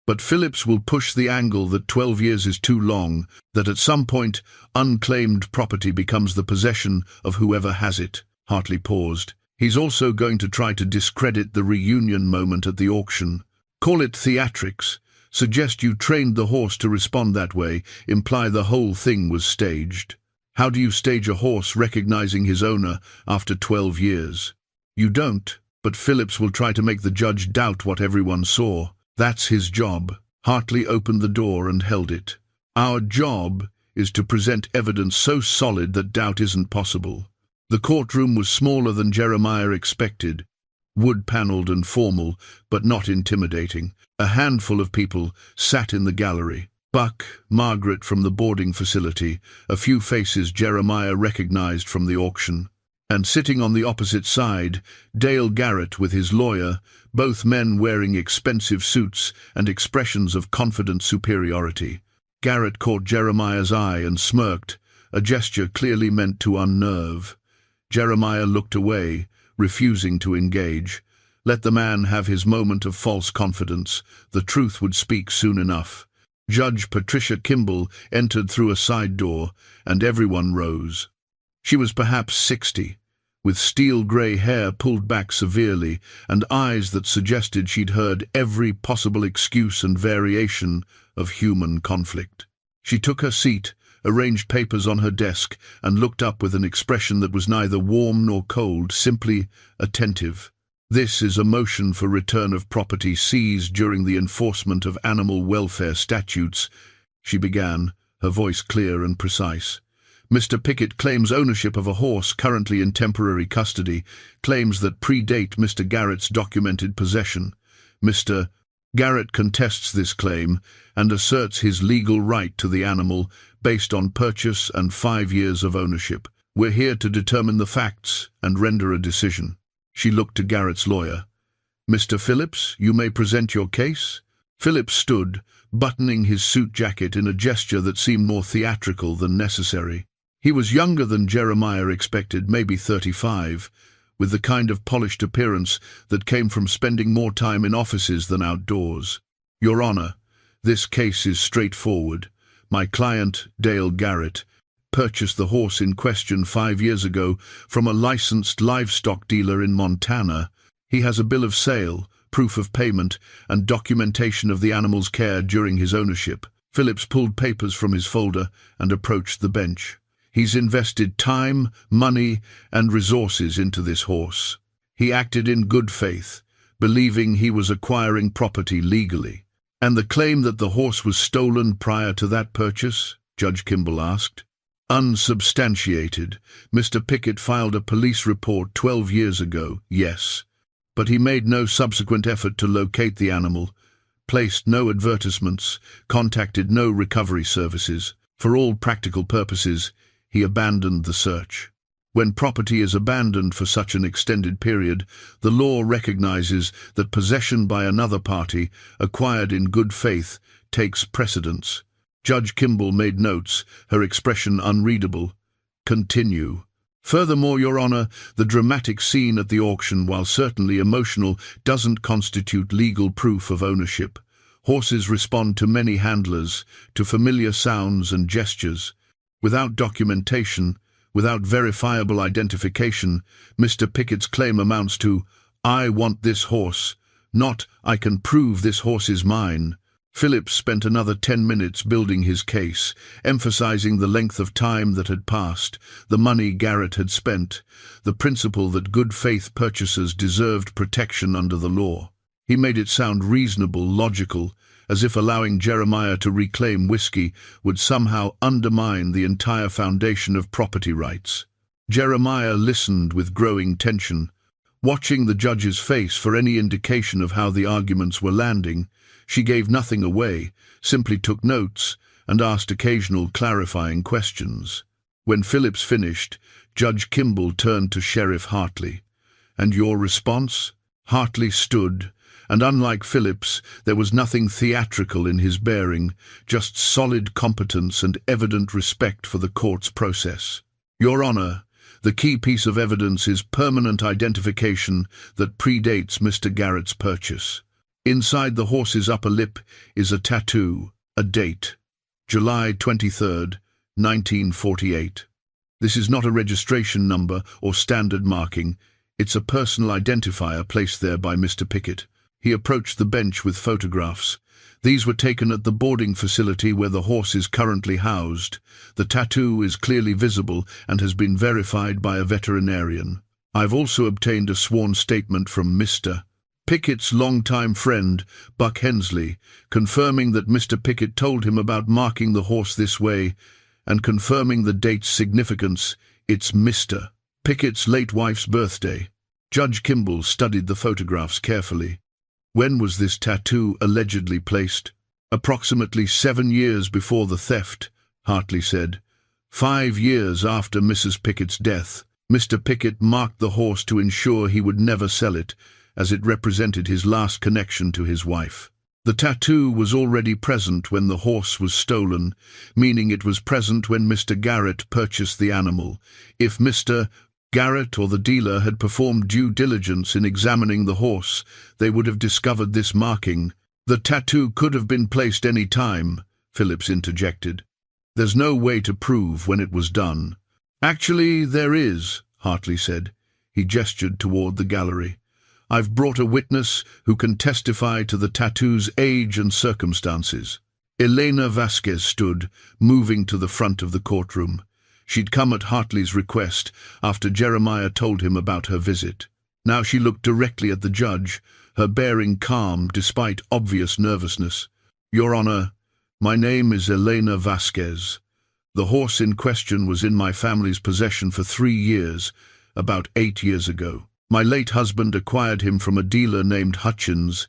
But Phillips will push the angle that 12 years is too long, that at some point unclaimed property becomes the possession of whoever has it." Hartley paused. "He's also going to try to discredit the reunion moment at the auction. Call it theatrics. Suggest you trained the horse to respond that way, imply the whole thing was staged. How do you stage a horse recognizing his owner after 12 years? You don't, but Phillips will try to make the judge doubt what everyone saw. That's his job." Hartley opened the door and held it. "Our job is to present evidence so solid that doubt isn't possible." The courtroom was smaller than Jeremiah expected, wood-paneled and formal, but not intimidating. A handful of people sat in the gallery. Buck, Margaret from the boarding facility, a few faces Jeremiah recognized from the auction. And sitting on the opposite side, Dale Garrett with his lawyer, both men wearing expensive suits and expressions of confident superiority. Garrett caught Jeremiah's eye and smirked, a gesture clearly meant to unnerve. Jeremiah looked away, refusing to engage. Let the man have his moment of false confidence. The truth would speak soon enough. Judge Patricia Kimball entered through a side door, and everyone rose. She was perhaps 60, with steel-grey hair pulled back severely and eyes that suggested she'd heard every possible excuse and variation of human conflict. She took her seat, arranged papers on her desk, and looked up with an expression that was neither warm nor cold, simply attentive. "This is a motion for return of property seized during the enforcement of animal welfare statutes," she began, her voice clear and precise. "Mr. Pickett claims ownership of a horse currently in temporary custody, claims that predate Mr. Garrett's documented possession. Mr. Garrett contests this claim and asserts his legal right to the animal based on purchase and 5 years of ownership. We're here to determine the facts and render a decision." She looked to Garrett's lawyer. "Mr. Phillips, you may present your case." Phillips stood, buttoning his suit jacket in a gesture that seemed more theatrical than necessary. He was younger than Jeremiah expected, maybe 35, with the kind of polished appearance that came from spending more time in offices than outdoors. "Your Honor, this case is straightforward. My client, Dale Garrett, purchased the horse in question 5 years ago from a licensed livestock dealer in Montana. He has a bill of sale, proof of payment, and documentation of the animal's care during his ownership." Phillips pulled papers from his folder and approached the bench. "He's invested time, money, and resources into this horse. He acted in good faith, believing he was acquiring property legally." "And the claim that the horse was stolen prior to that purchase?" Judge Kimball asked. "Unsubstantiated. Mr. Pickett filed a police report 12 years ago, yes. But he made no subsequent effort to locate the animal, placed no advertisements, contacted no recovery services. For all practical purposes, he abandoned the search." When property is abandoned for such an extended period, the law recognizes that possession by another party, acquired in good faith, takes precedence. Judge Kimball made notes, her expression unreadable. Continue. Furthermore, Your Honor, the dramatic scene at the auction, while certainly emotional, doesn't constitute legal proof of ownership. Horses respond to many handlers, to familiar sounds and gestures. Without documentation, without verifiable identification, Mr. Pickett's claim amounts to, "I want this horse," not, "I can prove this horse is mine." Phillips spent another 10 minutes building his case, emphasizing the length of time that had passed, the money Garrett had spent, the principle that good faith purchasers deserved protection under the law. He made it sound reasonable, logical, as if allowing Jeremiah to reclaim whiskey would somehow undermine the entire foundation of property rights. Jeremiah listened with growing tension, watching the judge's face for any indication of how the arguments were landing. She gave nothing away, simply took notes, and asked occasional clarifying questions. When Phillips finished, Judge Kimball turned to Sheriff Hartley. "And your response?" Hartley stood, and unlike Phillips, there was nothing theatrical in his bearing, just solid competence and evident respect for the court's process. "Your Honor, the key piece of evidence is permanent identification that predates Mr. Garrett's purchase. Inside the horse's upper lip is a tattoo, a date, July 23rd, 1948. This is not a registration number or standard marking. It's a personal identifier placed there by Mr. Pickett." He approached the bench with photographs. These were taken at the boarding facility where the horse is currently housed. The tattoo is clearly visible and has been verified by a veterinarian. I've also obtained a sworn statement from Mr. Pickett's longtime friend, Buck Hensley, confirming that Mr. Pickett told him about marking the horse this way, and confirming the date's significance. It's Mr. Pickett's late wife's birthday. Judge Kimball studied the photographs carefully. "When was this tattoo allegedly placed?" "Approximately 7 years before the theft," Hartley said. 5 years after Mrs. Pickett's death. Mr. Pickett marked the horse to ensure he would never sell it, as it represented his last connection to his wife. The tattoo was already present when the horse was stolen, meaning it was present when Mr. Garrett purchased the animal. If Mr. Garrett or the dealer had performed due diligence in examining the horse, they would have discovered this marking. "The tattoo could have been placed any time," Phillips interjected. "There's no way to prove when it was done." "Actually, there is," Hartley said. He gestured toward the gallery. "I've brought a witness who can testify to the tattoo's age and circumstances." Elena Vasquez stood, moving to the front of the courtroom. She'd come at Hartley's request after Jeremiah told him about her visit. Now she looked directly at the judge, her bearing calm despite obvious nervousness. "Your Honor, my name is Elena Vasquez. The horse in question was in my family's possession for 3 years, about 8 years ago. My late husband acquired him from a dealer named Hutchins,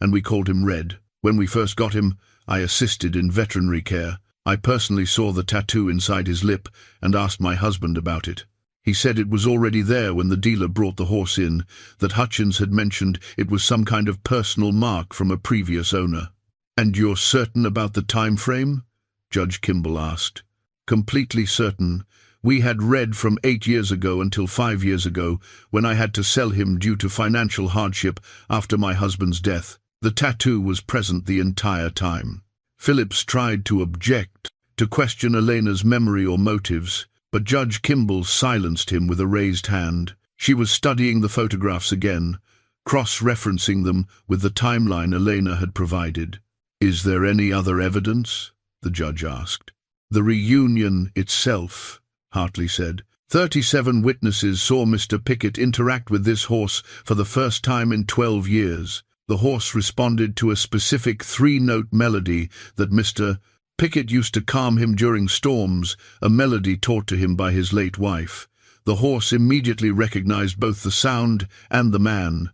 and we called him Red. When we first got him, I assisted in veterinary care. I personally saw the tattoo inside his lip and asked my husband about it. He said it was already there when the dealer brought the horse in, that Hutchins had mentioned it was some kind of personal mark from a previous owner." "And you're certain about the time frame?" Judge Kimball asked. "Completely certain. We had Red from 8 years ago until 5 years ago, when I had to sell him due to financial hardship after my husband's death. The tattoo was present the entire time." Phillips tried to object, to question Elena's memory or motives, but Judge Kimball silenced him with a raised hand. She was studying the photographs again, cross-referencing them with the timeline Elena had provided. "Is there any other evidence?" the judge asked. "The reunion itself," Hartley said. 37 witnesses saw Mr. Pickett interact with this horse for the first time in 12 years. The horse responded to a specific 3-note melody that Mr. Pickett used to calm him during storms, a melody taught to him by his late wife. The horse immediately recognized both the sound and the man,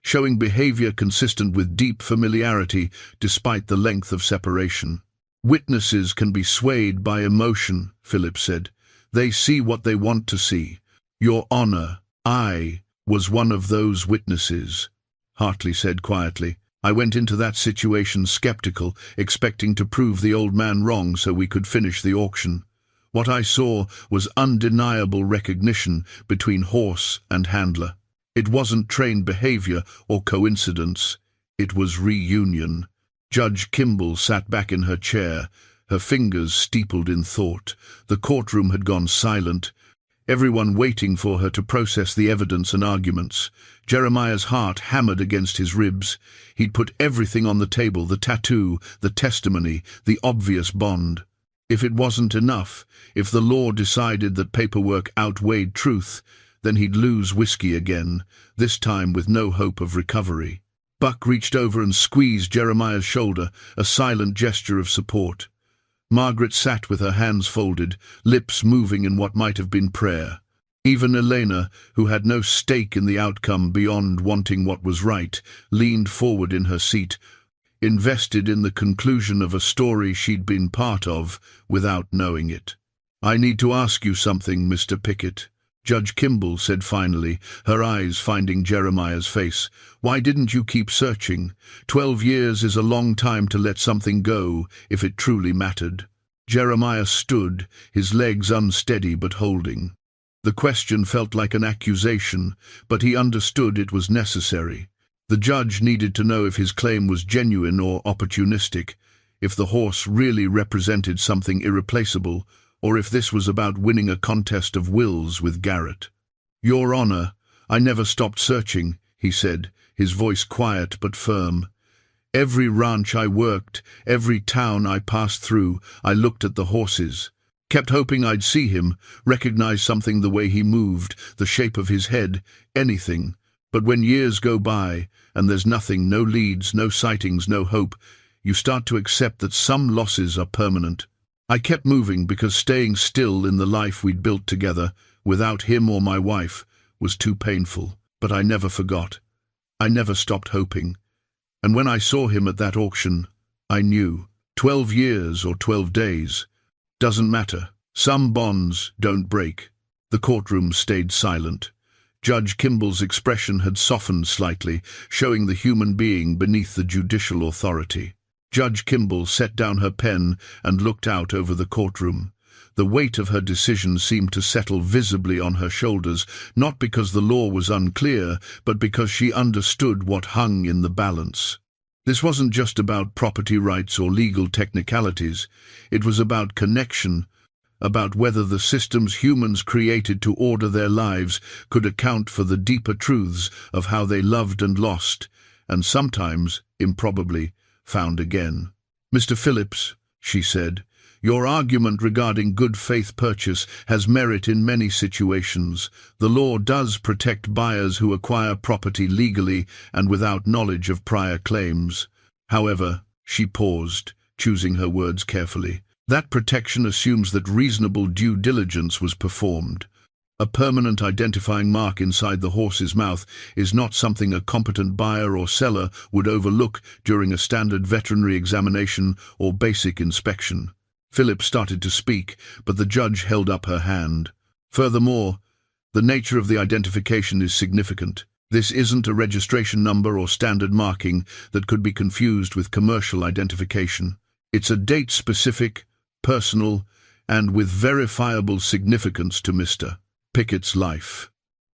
showing behavior consistent with deep familiarity despite the length of separation. "Witnesses can be swayed by emotion," Phillips said. "They see what they want to see. Your Honor, I was one of those witnesses, Hartley said quietly. I went into that situation skeptical, expecting to prove the old man wrong so we could finish the auction. What I saw was undeniable recognition between horse and handler. It wasn't trained behavior or coincidence. It was reunion. Judge Kimball sat back in her chair, her fingers steepled in thought. The courtroom had gone silent, everyone waiting for her to process the evidence and arguments. Jeremiah's heart hammered against his ribs. He'd put everything on the table, the tattoo, the testimony, the obvious bond. If it wasn't enough, if the law decided that paperwork outweighed truth, then he'd lose whiskey again, this time with no hope of recovery. Buck reached over and squeezed Jeremiah's shoulder, a silent gesture of support. Margaret sat with her hands folded, lips moving in what might have been prayer. Even Elena, who had no stake in the outcome beyond wanting what was right, leaned forward in her seat, invested in the conclusion of a story she'd been part of without knowing it. I need to ask you something, Mr. Pickett, Judge Kimball said finally, her eyes finding Jeremiah's face. Why didn't you keep searching? 12 years is a long time to let something go, if it truly mattered. Jeremiah stood, his legs unsteady but holding. The question felt like an accusation, but he understood it was necessary. The judge needed to know if his claim was genuine or opportunistic, if the horse really represented something irreplaceable, or if this was about winning a contest of wills with Garrett. Your Honor, I never stopped searching, he said, his voice quiet but firm. Every ranch I worked, every town I passed through, I looked at the horses. Kept hoping I'd see him, recognize something, the way he moved, the shape of his head, anything. But when years go by, and there's nothing, no leads, no sightings, no hope, you start to accept that some losses are permanent. I kept moving because staying still in the life we'd built together, without him or my wife, was too painful. But I never forgot. I never stopped hoping. And when I saw him at that auction, I knew. 12 years or 12 days. Doesn't matter. Some bonds don't break. The courtroom stayed silent. Judge Kimball's expression had softened slightly, showing the human being beneath the judicial authority. Judge Kimball set down her pen and looked out over the courtroom. The weight of her decision seemed to settle visibly on her shoulders, not because the law was unclear, but because she understood what hung in the balance. This wasn't just about property rights or legal technicalities. It was about connection, about whether the systems humans created to order their lives could account for the deeper truths of how they loved and lost, and sometimes, improbably, found again. Mr. Phillips, she said, your argument regarding good faith purchase has merit in many situations. The law does protect buyers who acquire property legally and without knowledge of prior claims. However, she paused, choosing her words carefully. That protection assumes that reasonable due diligence was performed. A permanent identifying mark inside the horse's mouth is not something a competent buyer or seller would overlook during a standard veterinary examination or basic inspection. Philip started to speak, but the judge held up her hand. Furthermore, the nature of the identification is significant. This isn't a registration number or standard marking that could be confused with commercial identification. It's a date-specific, personal, and with verifiable significance to Mr. Pickett's life.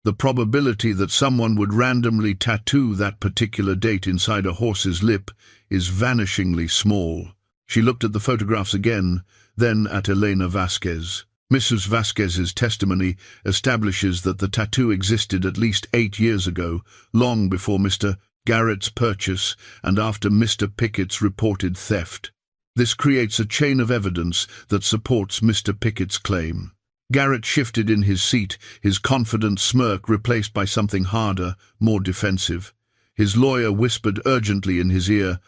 The probability that someone would randomly tattoo that particular date inside a horse's lip is vanishingly small. She looked at the photographs again, then at Elena Vasquez. Mrs. Vasquez's testimony establishes that the tattoo existed at least 8 years ago, long before Mr. Garrett's purchase and after Mr. Pickett's reported theft. This creates a chain of evidence that supports Mr. Pickett's claim. Garrett shifted in his seat, his confident smirk replaced by something harder, more defensive. His lawyer whispered urgently in his ear,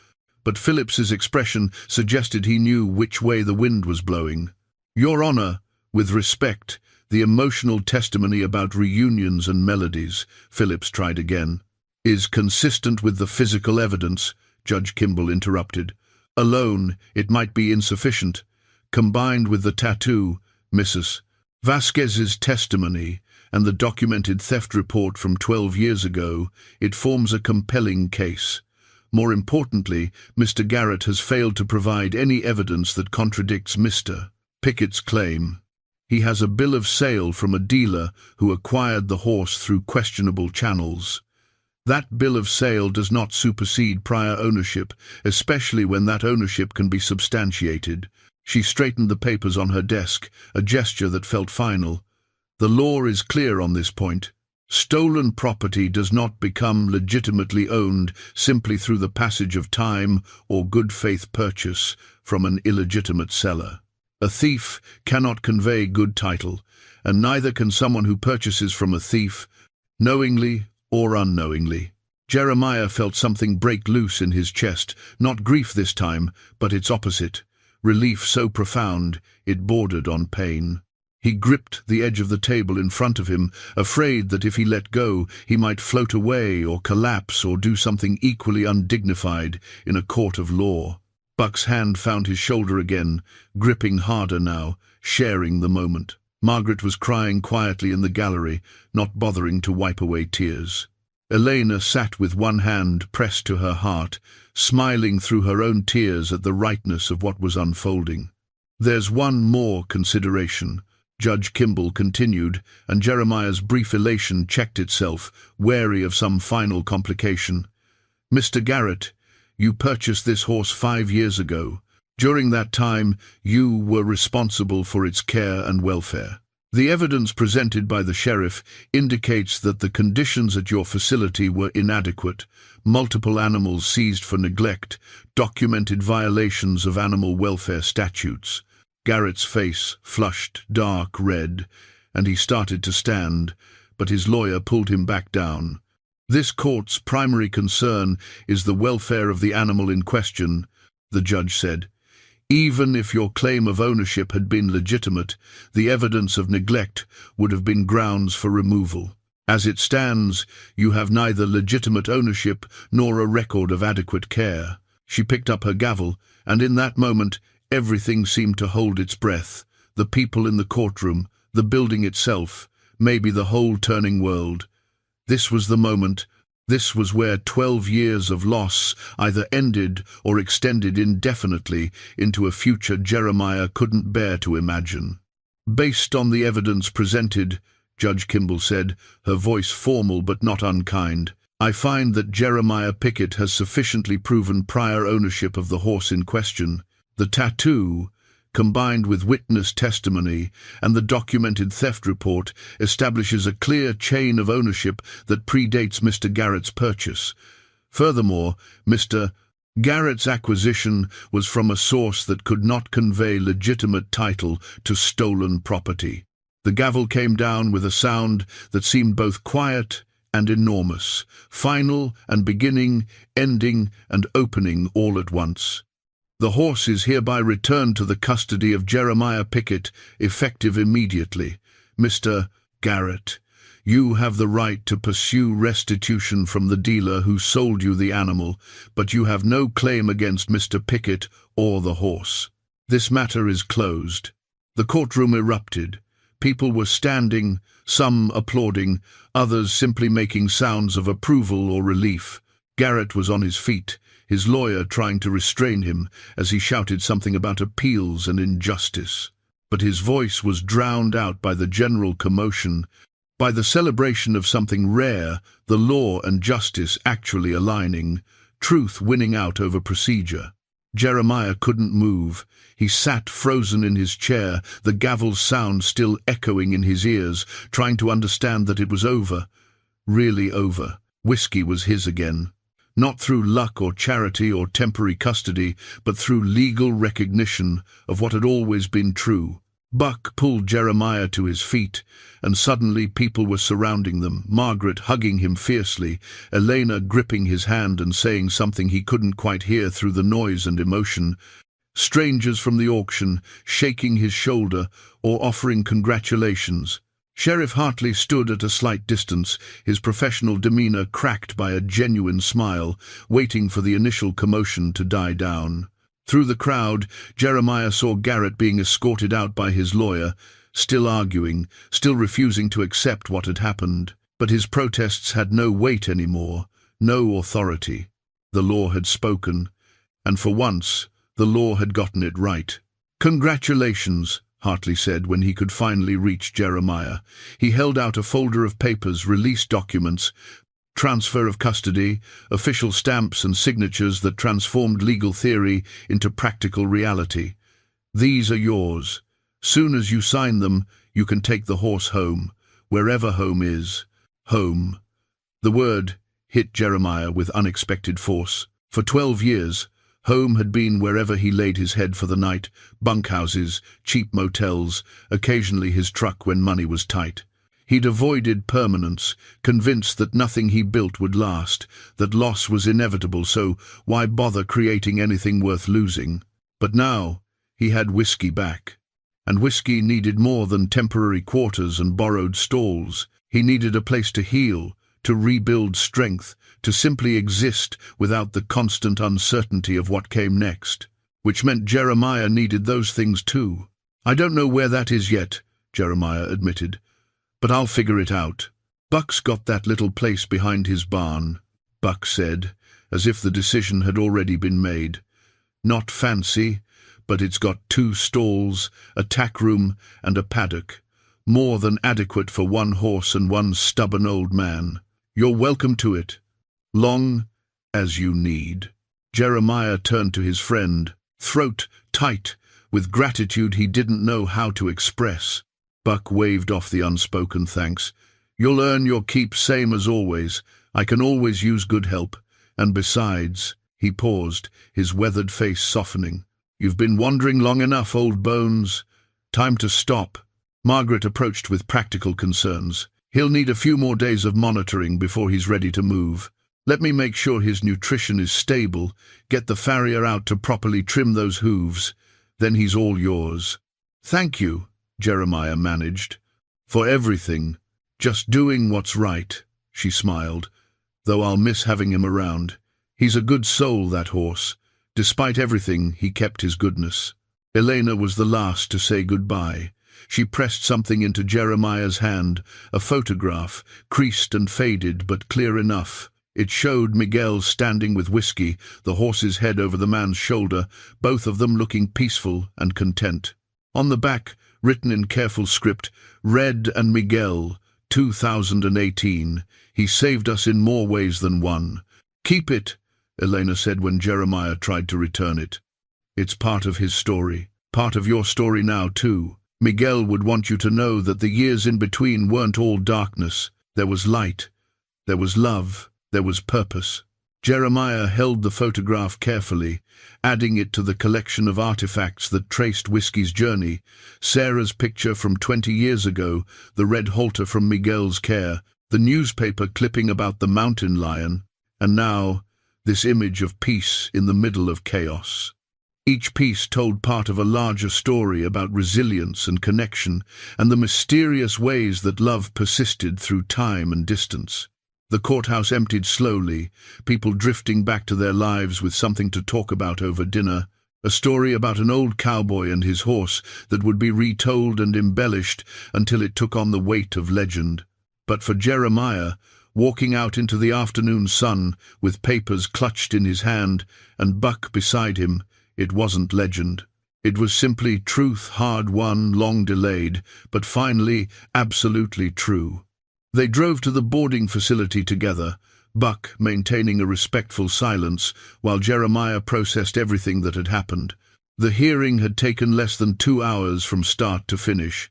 but Phillips's expression suggested he knew which way the wind was blowing. Your Honor, with respect, the emotional testimony about reunions and melodies, Phillips tried again, is consistent with the physical evidence, Judge Kimball interrupted. Alone, it might be insufficient. Combined with the tattoo, Mrs. Vasquez's testimony, and the documented theft report from 12 years ago, it forms a compelling case. More importantly, Mr. Garrett has failed to provide any evidence that contradicts Mr. Pickett's claim. He has a bill of sale from a dealer who acquired the horse through questionable channels. That bill of sale does not supersede prior ownership, especially when that ownership can be substantiated. She straightened the papers on her desk, a gesture that felt final. The law is clear on this point. Stolen property does not become legitimately owned simply through the passage of time or good faith purchase from an illegitimate seller. A thief cannot convey good title, and neither can someone who purchases from a thief, knowingly or unknowingly. Jeremiah felt something break loose in his chest, not grief this time, but its opposite, relief so profound it bordered on pain. He gripped the edge of the table in front of him, afraid that if he let go, he might float away or collapse or do something equally undignified in a court of law. Buck's hand found his shoulder again, gripping harder now, sharing the moment. Margaret was crying quietly in the gallery, not bothering to wipe away tears. Elena sat with one hand pressed to her heart, smiling through her own tears at the rightness of what was unfolding. "There's one more consideration," Judge Kimball continued, and Jeremiah's brief elation checked itself, wary of some final complication. "Mr. Garrett, you purchased this horse 5 years ago. During that time, you were responsible for its care and welfare. The evidence presented by the sheriff indicates that the conditions at your facility were inadequate, multiple animals seized for neglect, documented violations of animal welfare statutes." Garrett's face flushed dark red, and he started to stand, but his lawyer pulled him back down. "This court's primary concern is the welfare of the animal in question," the judge said. "Even if your claim of ownership had been legitimate, the evidence of neglect would have been grounds for removal. As it stands, you have neither legitimate ownership nor a record of adequate care." She picked up her gavel, and in that moment, everything seemed to hold its breath. The people in the courtroom, the building itself, maybe the whole turning world. This was the moment. This was where 12 years of loss either ended or extended indefinitely into a future Jeremiah couldn't bear to imagine. "Based on the evidence presented," Judge Kimball said, her voice formal but not unkind, "I find that Jeremiah Pickett has sufficiently proven prior ownership of the horse in question. The tattoo, combined with witness testimony and the documented theft report, establishes a clear chain of ownership that predates Mr. Garrett's purchase. Furthermore, Mr. Garrett's acquisition was from a source that could not convey legitimate title to stolen property." The gavel came down with a sound that seemed both quiet and enormous, final and beginning, ending and opening all at once. "The horse is hereby returned to the custody of Jeremiah Pickett, effective immediately. Mr. Garrett, you have the right to pursue restitution from the dealer who sold you the animal, but you have no claim against Mr. Pickett or the horse. This matter is closed." The courtroom erupted. People were standing, some applauding, others simply making sounds of approval or relief. Garrett was on his feet, his lawyer trying to restrain him as he shouted something about appeals and injustice. But his voice was drowned out by the general commotion, by the celebration of something rare, the law and justice actually aligning, truth winning out over procedure. Jeremiah couldn't move. He sat frozen in his chair, the gavel's sound still echoing in his ears, trying to understand that it was over. Really over. Whiskey was his again. Not through luck or charity or temporary custody, but through legal recognition of what had always been true. Buck pulled Jeremiah to his feet, and suddenly people were surrounding them, Margaret hugging him fiercely, Elena gripping his hand and saying something he couldn't quite hear through the noise and emotion, strangers from the auction shaking his shoulder or offering congratulations. Sheriff Hartley stood at a slight distance, his professional demeanor cracked by a genuine smile, waiting for the initial commotion to die down. Through the crowd, Jeremiah saw Garrett being escorted out by his lawyer, still arguing, still refusing to accept what had happened. But his protests had no weight anymore, no authority. The law had spoken, and for once, the law had gotten it right. "Congratulations," Hartley said when he could finally reach Jeremiah. He held out a folder of papers, release documents, transfer of custody, official stamps and signatures that transformed legal theory into practical reality. "These are yours. Soon as you sign them, you can take the horse home, wherever home is. Home." The word hit Jeremiah with unexpected force. For 12 years, home had been wherever he laid his head for the night, bunkhouses, cheap motels, occasionally his truck when money was tight. He'd avoided permanence, convinced that nothing he built would last, that loss was inevitable, so why bother creating anything worth losing? But now, he had whiskey back. And whiskey needed more than temporary quarters and borrowed stalls. He needed a place to heal, to rebuild strength, to simply exist without the constant uncertainty of what came next. Which meant Jeremiah needed those things too. "I don't know where that is yet," Jeremiah admitted, "but I'll figure it out." "Buck's got that little place behind his barn," Buck said, as if the decision had already been made. "Not fancy, but it's got 2 stalls, a tack room, and a paddock. More than adequate for 1 horse and 1 stubborn old man. You're welcome to it, long as you need." Jeremiah turned to his friend, throat tight, with gratitude he didn't know how to express. Buck waved off the unspoken thanks. "You'll earn your keep same as always. I can always use good help. And besides," he paused, his weathered face softening, "you've been wandering long enough, old bones. Time to stop." Margaret approached with practical concerns. "He'll need a few more days of monitoring before he's ready to move. Let me make sure his nutrition is stable, get the farrier out to properly trim those hooves. Then he's all yours." "Thank you," Jeremiah managed, "for everything. Just doing what's right," she smiled, "though I'll miss having him around. He's a good soul, that horse. Despite everything, he kept his goodness." Elena was the last to say goodbye. She pressed something into Jeremiah's hand, a photograph, creased and faded but clear enough. It showed Miguel standing with whiskey, the horse's head over the man's shoulder, both of them looking peaceful and content. On the back, written in careful script, "Red and Miguel, 2018. He saved us in more ways than one." "Keep it," Elena said when Jeremiah tried to return it. "It's part of his story, part of your story now too. Miguel would want you to know that the years in between weren't all darkness. There was light, there was love, there was purpose." Jeremiah held the photograph carefully, adding it to the collection of artifacts that traced Whiskey's journey. Sarah's picture from 20 years ago, the red halter from Miguel's care, the newspaper clipping about the mountain lion, and now this image of peace in the middle of chaos. Each piece told part of a larger story about resilience and connection, and the mysterious ways that love persisted through time and distance. The courthouse emptied slowly, people drifting back to their lives with something to talk about over dinner, a story about an old cowboy and his horse that would be retold and embellished until it took on the weight of legend. But for Jeremiah, walking out into the afternoon sun with papers clutched in his hand and Buck beside him, it wasn't legend. It was simply truth, hard-won, long delayed, but finally absolutely true. They drove to the boarding facility together, Buck maintaining a respectful silence while Jeremiah processed everything that had happened. The hearing had taken less than 2 hours from start to finish,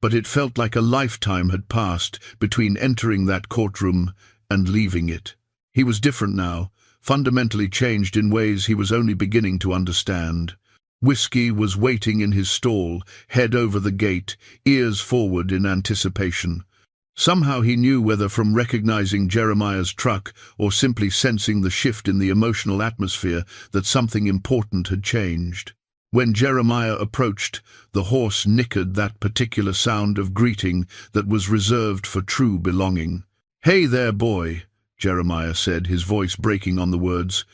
but it felt like a lifetime had passed between entering that courtroom and leaving it. He was different now, fundamentally changed in ways he was only beginning to understand. Whiskey was waiting in his stall, head over the gate, ears forward in anticipation. Somehow he knew, whether from recognizing Jeremiah's truck or simply sensing the shift in the emotional atmosphere, that something important had changed. When Jeremiah approached, the horse nickered that particular sound of greeting that was reserved for true belonging. "Hey there, boy," Jeremiah said, his voice breaking on the words.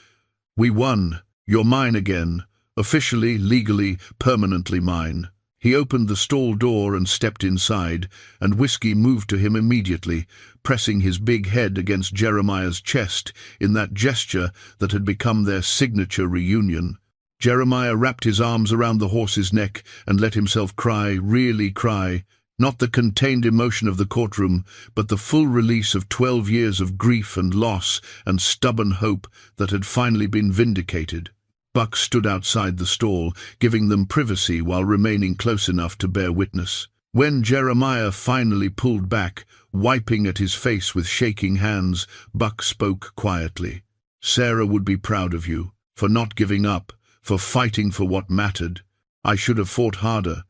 "We won. You're mine again. Officially, legally, permanently mine." He opened the stall door and stepped inside, and Whiskey moved to him immediately, pressing his big head against Jeremiah's chest in that gesture that had become their signature reunion. Jeremiah wrapped his arms around the horse's neck and let himself cry, really cry, not the contained emotion of the courtroom, but the full release of 12 years of grief and loss and stubborn hope that had finally been vindicated. Buck stood outside the stall, giving them privacy while remaining close enough to bear witness. When Jeremiah finally pulled back, wiping at his face with shaking hands, Buck spoke quietly. "Sarah would be proud of you, for not giving up, for fighting for what mattered. I should have fought harder,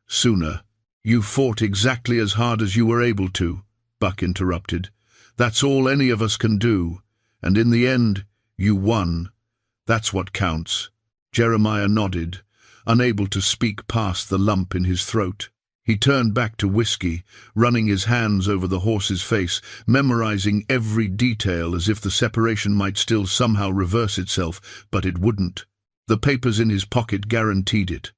sooner." "You fought exactly as hard as you were able to," Buck interrupted. "That's all any of us can do. And in the end, you won. That's what counts." Jeremiah nodded, unable to speak past the lump in his throat. He turned back to Whiskey, running his hands over the horse's face, memorizing every detail as if the separation might still somehow reverse itself, but it wouldn't. The papers in his pocket guaranteed it.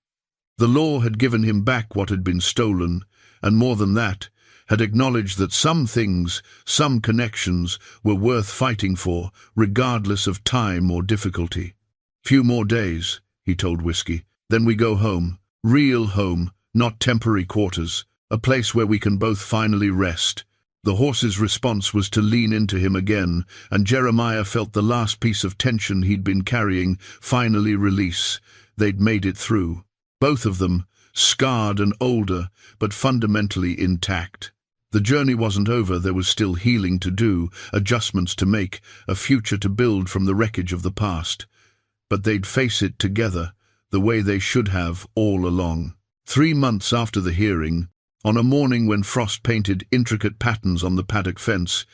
The law had given him back what had been stolen, and more than that, had acknowledged that some things, some connections, were worth fighting for, regardless of time or difficulty. "Few more days," he told Whiskey. "Then we go home. Real home, not temporary quarters. A place where we can both finally rest." The horse's response was to lean into him again, and Jeremiah felt the last piece of tension he'd been carrying finally release. They'd made it through. Both of them, scarred and older, but fundamentally intact. The journey wasn't over. There was still healing to do, adjustments to make, a future to build from the wreckage of the past. But they'd face it together, the way they should have all along. 3 months after the hearing, on a morning when frost painted intricate patterns on the paddock fence,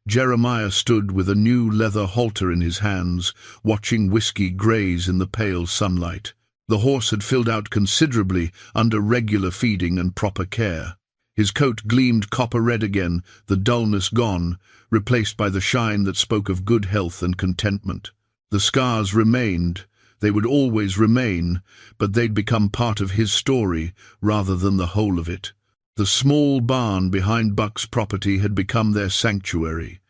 Jeremiah stood with a new leather halter in his hands, watching Whiskey graze in the pale sunlight. The horse had filled out considerably under regular feeding and proper care. His coat gleamed copper-red again, the dullness gone, replaced by the shine that spoke of good health and contentment. The scars remained. They would always remain, but they'd become part of his story rather than the whole of it. The small barn behind Buck's property had become their sanctuary.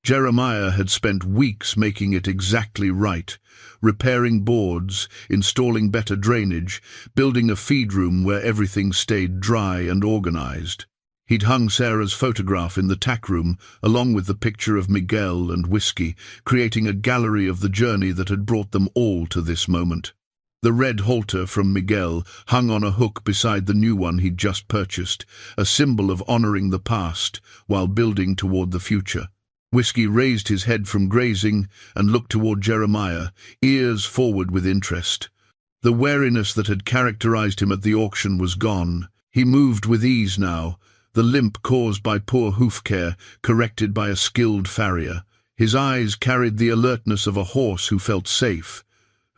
Jeremiah had spent weeks making it exactly right, repairing boards, installing better drainage, building a feed room where everything stayed dry and organized. He'd hung Sarah's photograph in the tack room, along with the picture of Miguel and Whiskey, creating a gallery of the journey that had brought them all to this moment. The red halter from Miguel hung on a hook beside the new one he'd just purchased, a symbol of honoring the past while building toward the future. Whiskey raised his head from grazing and looked toward Jeremiah, ears forward with interest. The wariness that had characterized him at the auction was gone. He moved with ease now, the limp caused by poor hoof care corrected by a skilled farrier. His eyes carried the alertness of a horse who felt safe,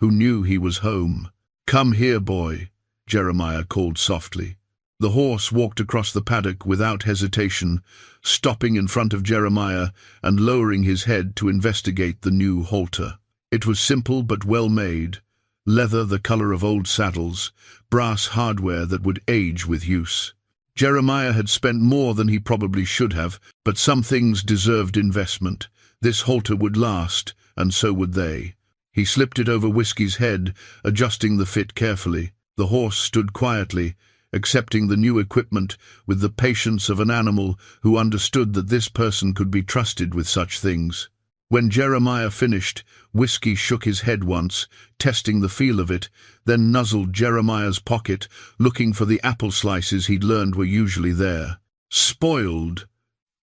who knew he was home. "Come here, boy," Jeremiah called softly. The horse walked across the paddock without hesitation, stopping in front of Jeremiah and lowering his head to investigate the new halter. It was simple but well made, leather the color of old saddles, brass hardware that would age with use. Jeremiah had spent more than he probably should have, but some things deserved investment. This halter would last, and so would they. He slipped it over Whiskey's head, adjusting the fit carefully. The horse stood quietly, accepting the new equipment with the patience of an animal who understood that this person could be trusted with such things. When Jeremiah finished, Whiskey shook his head once, testing the feel of it, then nuzzled Jeremiah's pocket, looking for the apple slices he'd learned were usually there. "Spoiled,"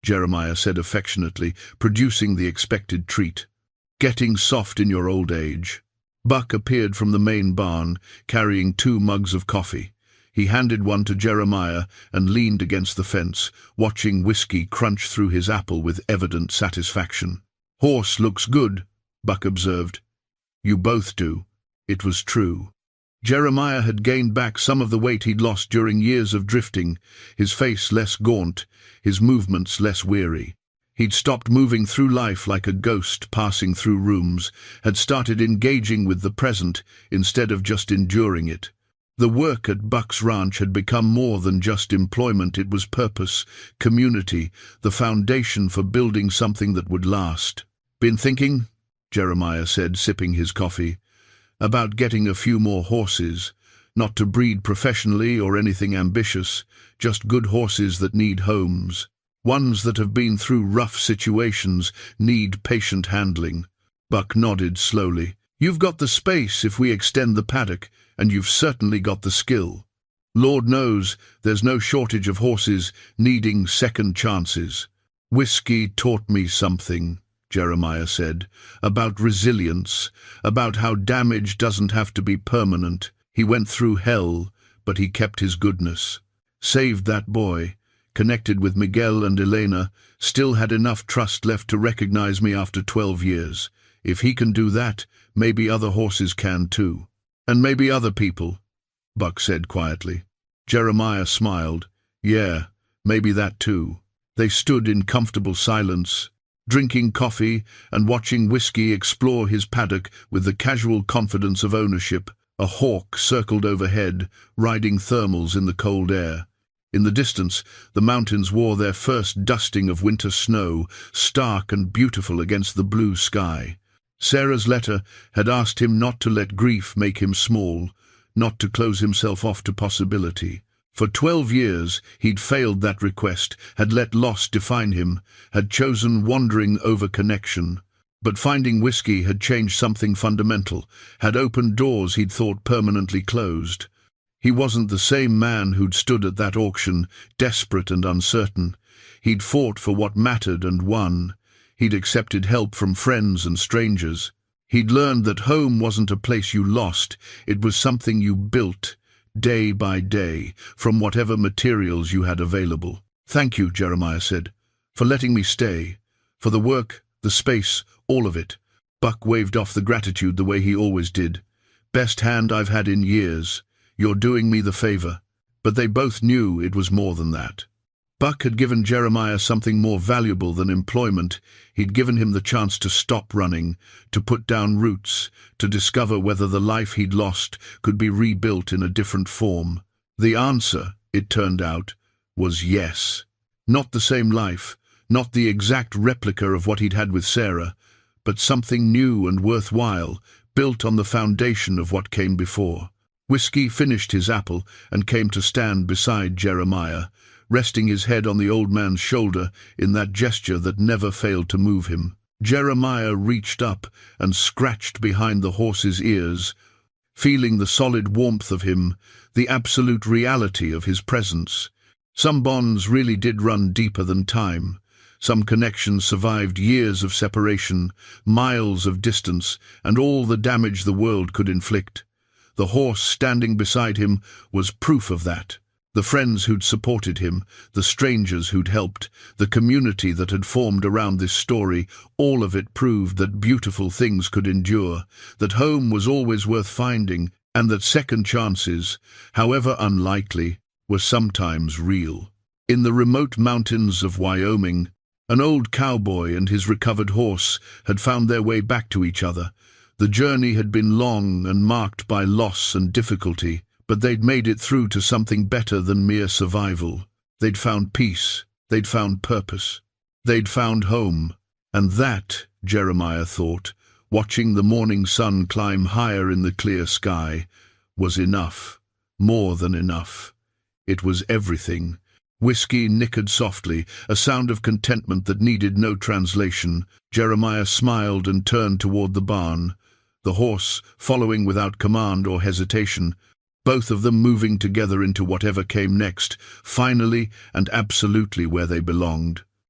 Jeremiah said affectionately, producing the expected treat. "Getting soft in your old age." Buck appeared from the main barn, carrying 2 mugs of coffee. He handed one to Jeremiah and leaned against the fence, watching Whiskey crunch through his apple with evident satisfaction. "Horse looks good," Buck observed. "You both do." It was true. Jeremiah had gained back some of the weight he'd lost during years of drifting, his face less gaunt, his movements less weary. He'd stopped moving through life like a ghost passing through rooms, had started engaging with the present instead of just enduring it. The work at Buck's ranch had become more than just employment. It was purpose, community, the foundation for building something that would last. "Been thinking," Jeremiah said, sipping his coffee, "about getting a few more horses, not to breed professionally or anything ambitious, just good horses that need homes. Ones that have been through rough situations, need patient handling." Buck nodded slowly. "You've got the space if we extend the paddock, and you've certainly got the skill. Lord knows there's no shortage of horses needing second chances." "Whiskey taught me something," Jeremiah said, "about resilience, about how damage doesn't have to be permanent. He went through hell, but he kept his goodness. Saved that boy, connected with Miguel and Elena, still had enough trust left to recognize me after 12 years. If he can do that, maybe other horses can too. And maybe other people," Buck said quietly. Jeremiah smiled. "Yeah, maybe that too." They stood in comfortable silence, drinking coffee and watching Whiskey explore his paddock with the casual confidence of ownership. A hawk circled overhead, riding thermals in the cold air. In the distance, the mountains wore their first dusting of winter snow, stark and beautiful against the blue sky. Sarah's letter had asked him not to let grief make him small, not to close himself off to possibility. For 12 years he'd failed that request, had let loss define him, had chosen wandering over connection. But finding Whiskey had changed something fundamental, had opened doors he'd thought permanently closed. He wasn't the same man who'd stood at that auction, desperate and uncertain. He'd fought for what mattered and won. He'd accepted help from friends and strangers. He'd learned that home wasn't a place you lost, it was something you built, day by day, from whatever materials you had available. "Thank you," Jeremiah said, "for letting me stay, for the work, the space, all of it." Buck waved off the gratitude the way he always did. "Best hand I've had in years. You're doing me the favor." But they both knew it was more than that. Buck had given Jeremiah something more valuable than employment. He'd given him the chance to stop running, to put down roots, to discover whether the life he'd lost could be rebuilt in a different form. The answer, it turned out, was yes. Not the same life, not the exact replica of what he'd had with Sarah, but something new and worthwhile, built on the foundation of what came before. Whiskey finished his apple and came to stand beside Jeremiah, resting his head on the old man's shoulder in that gesture that never failed to move him. Jeremiah reached up and scratched behind the horse's ears, feeling the solid warmth of him, the absolute reality of his presence. Some bonds really did run deeper than time. Some connections survived years of separation, miles of distance, and all the damage the world could inflict. The horse standing beside him was proof of that. The friends who'd supported him, the strangers who'd helped, the community that had formed around this story, all of it proved that beautiful things could endure, that home was always worth finding, and that second chances, however unlikely, were sometimes real. In the remote mountains of Wyoming, an old cowboy and his recovered horse had found their way back to each other. The journey had been long and marked by loss and difficulty, but they'd made it through to something better than mere survival. They'd found peace, they'd found purpose, they'd found home. And that, Jeremiah thought, watching the morning sun climb higher in the clear sky, was enough, more than enough. It was everything. Whiskey nickered softly, a sound of contentment that needed no translation. Jeremiah smiled and turned toward the barn, the horse following without command or hesitation, both of them moving together into whatever came next, finally and absolutely where they belonged.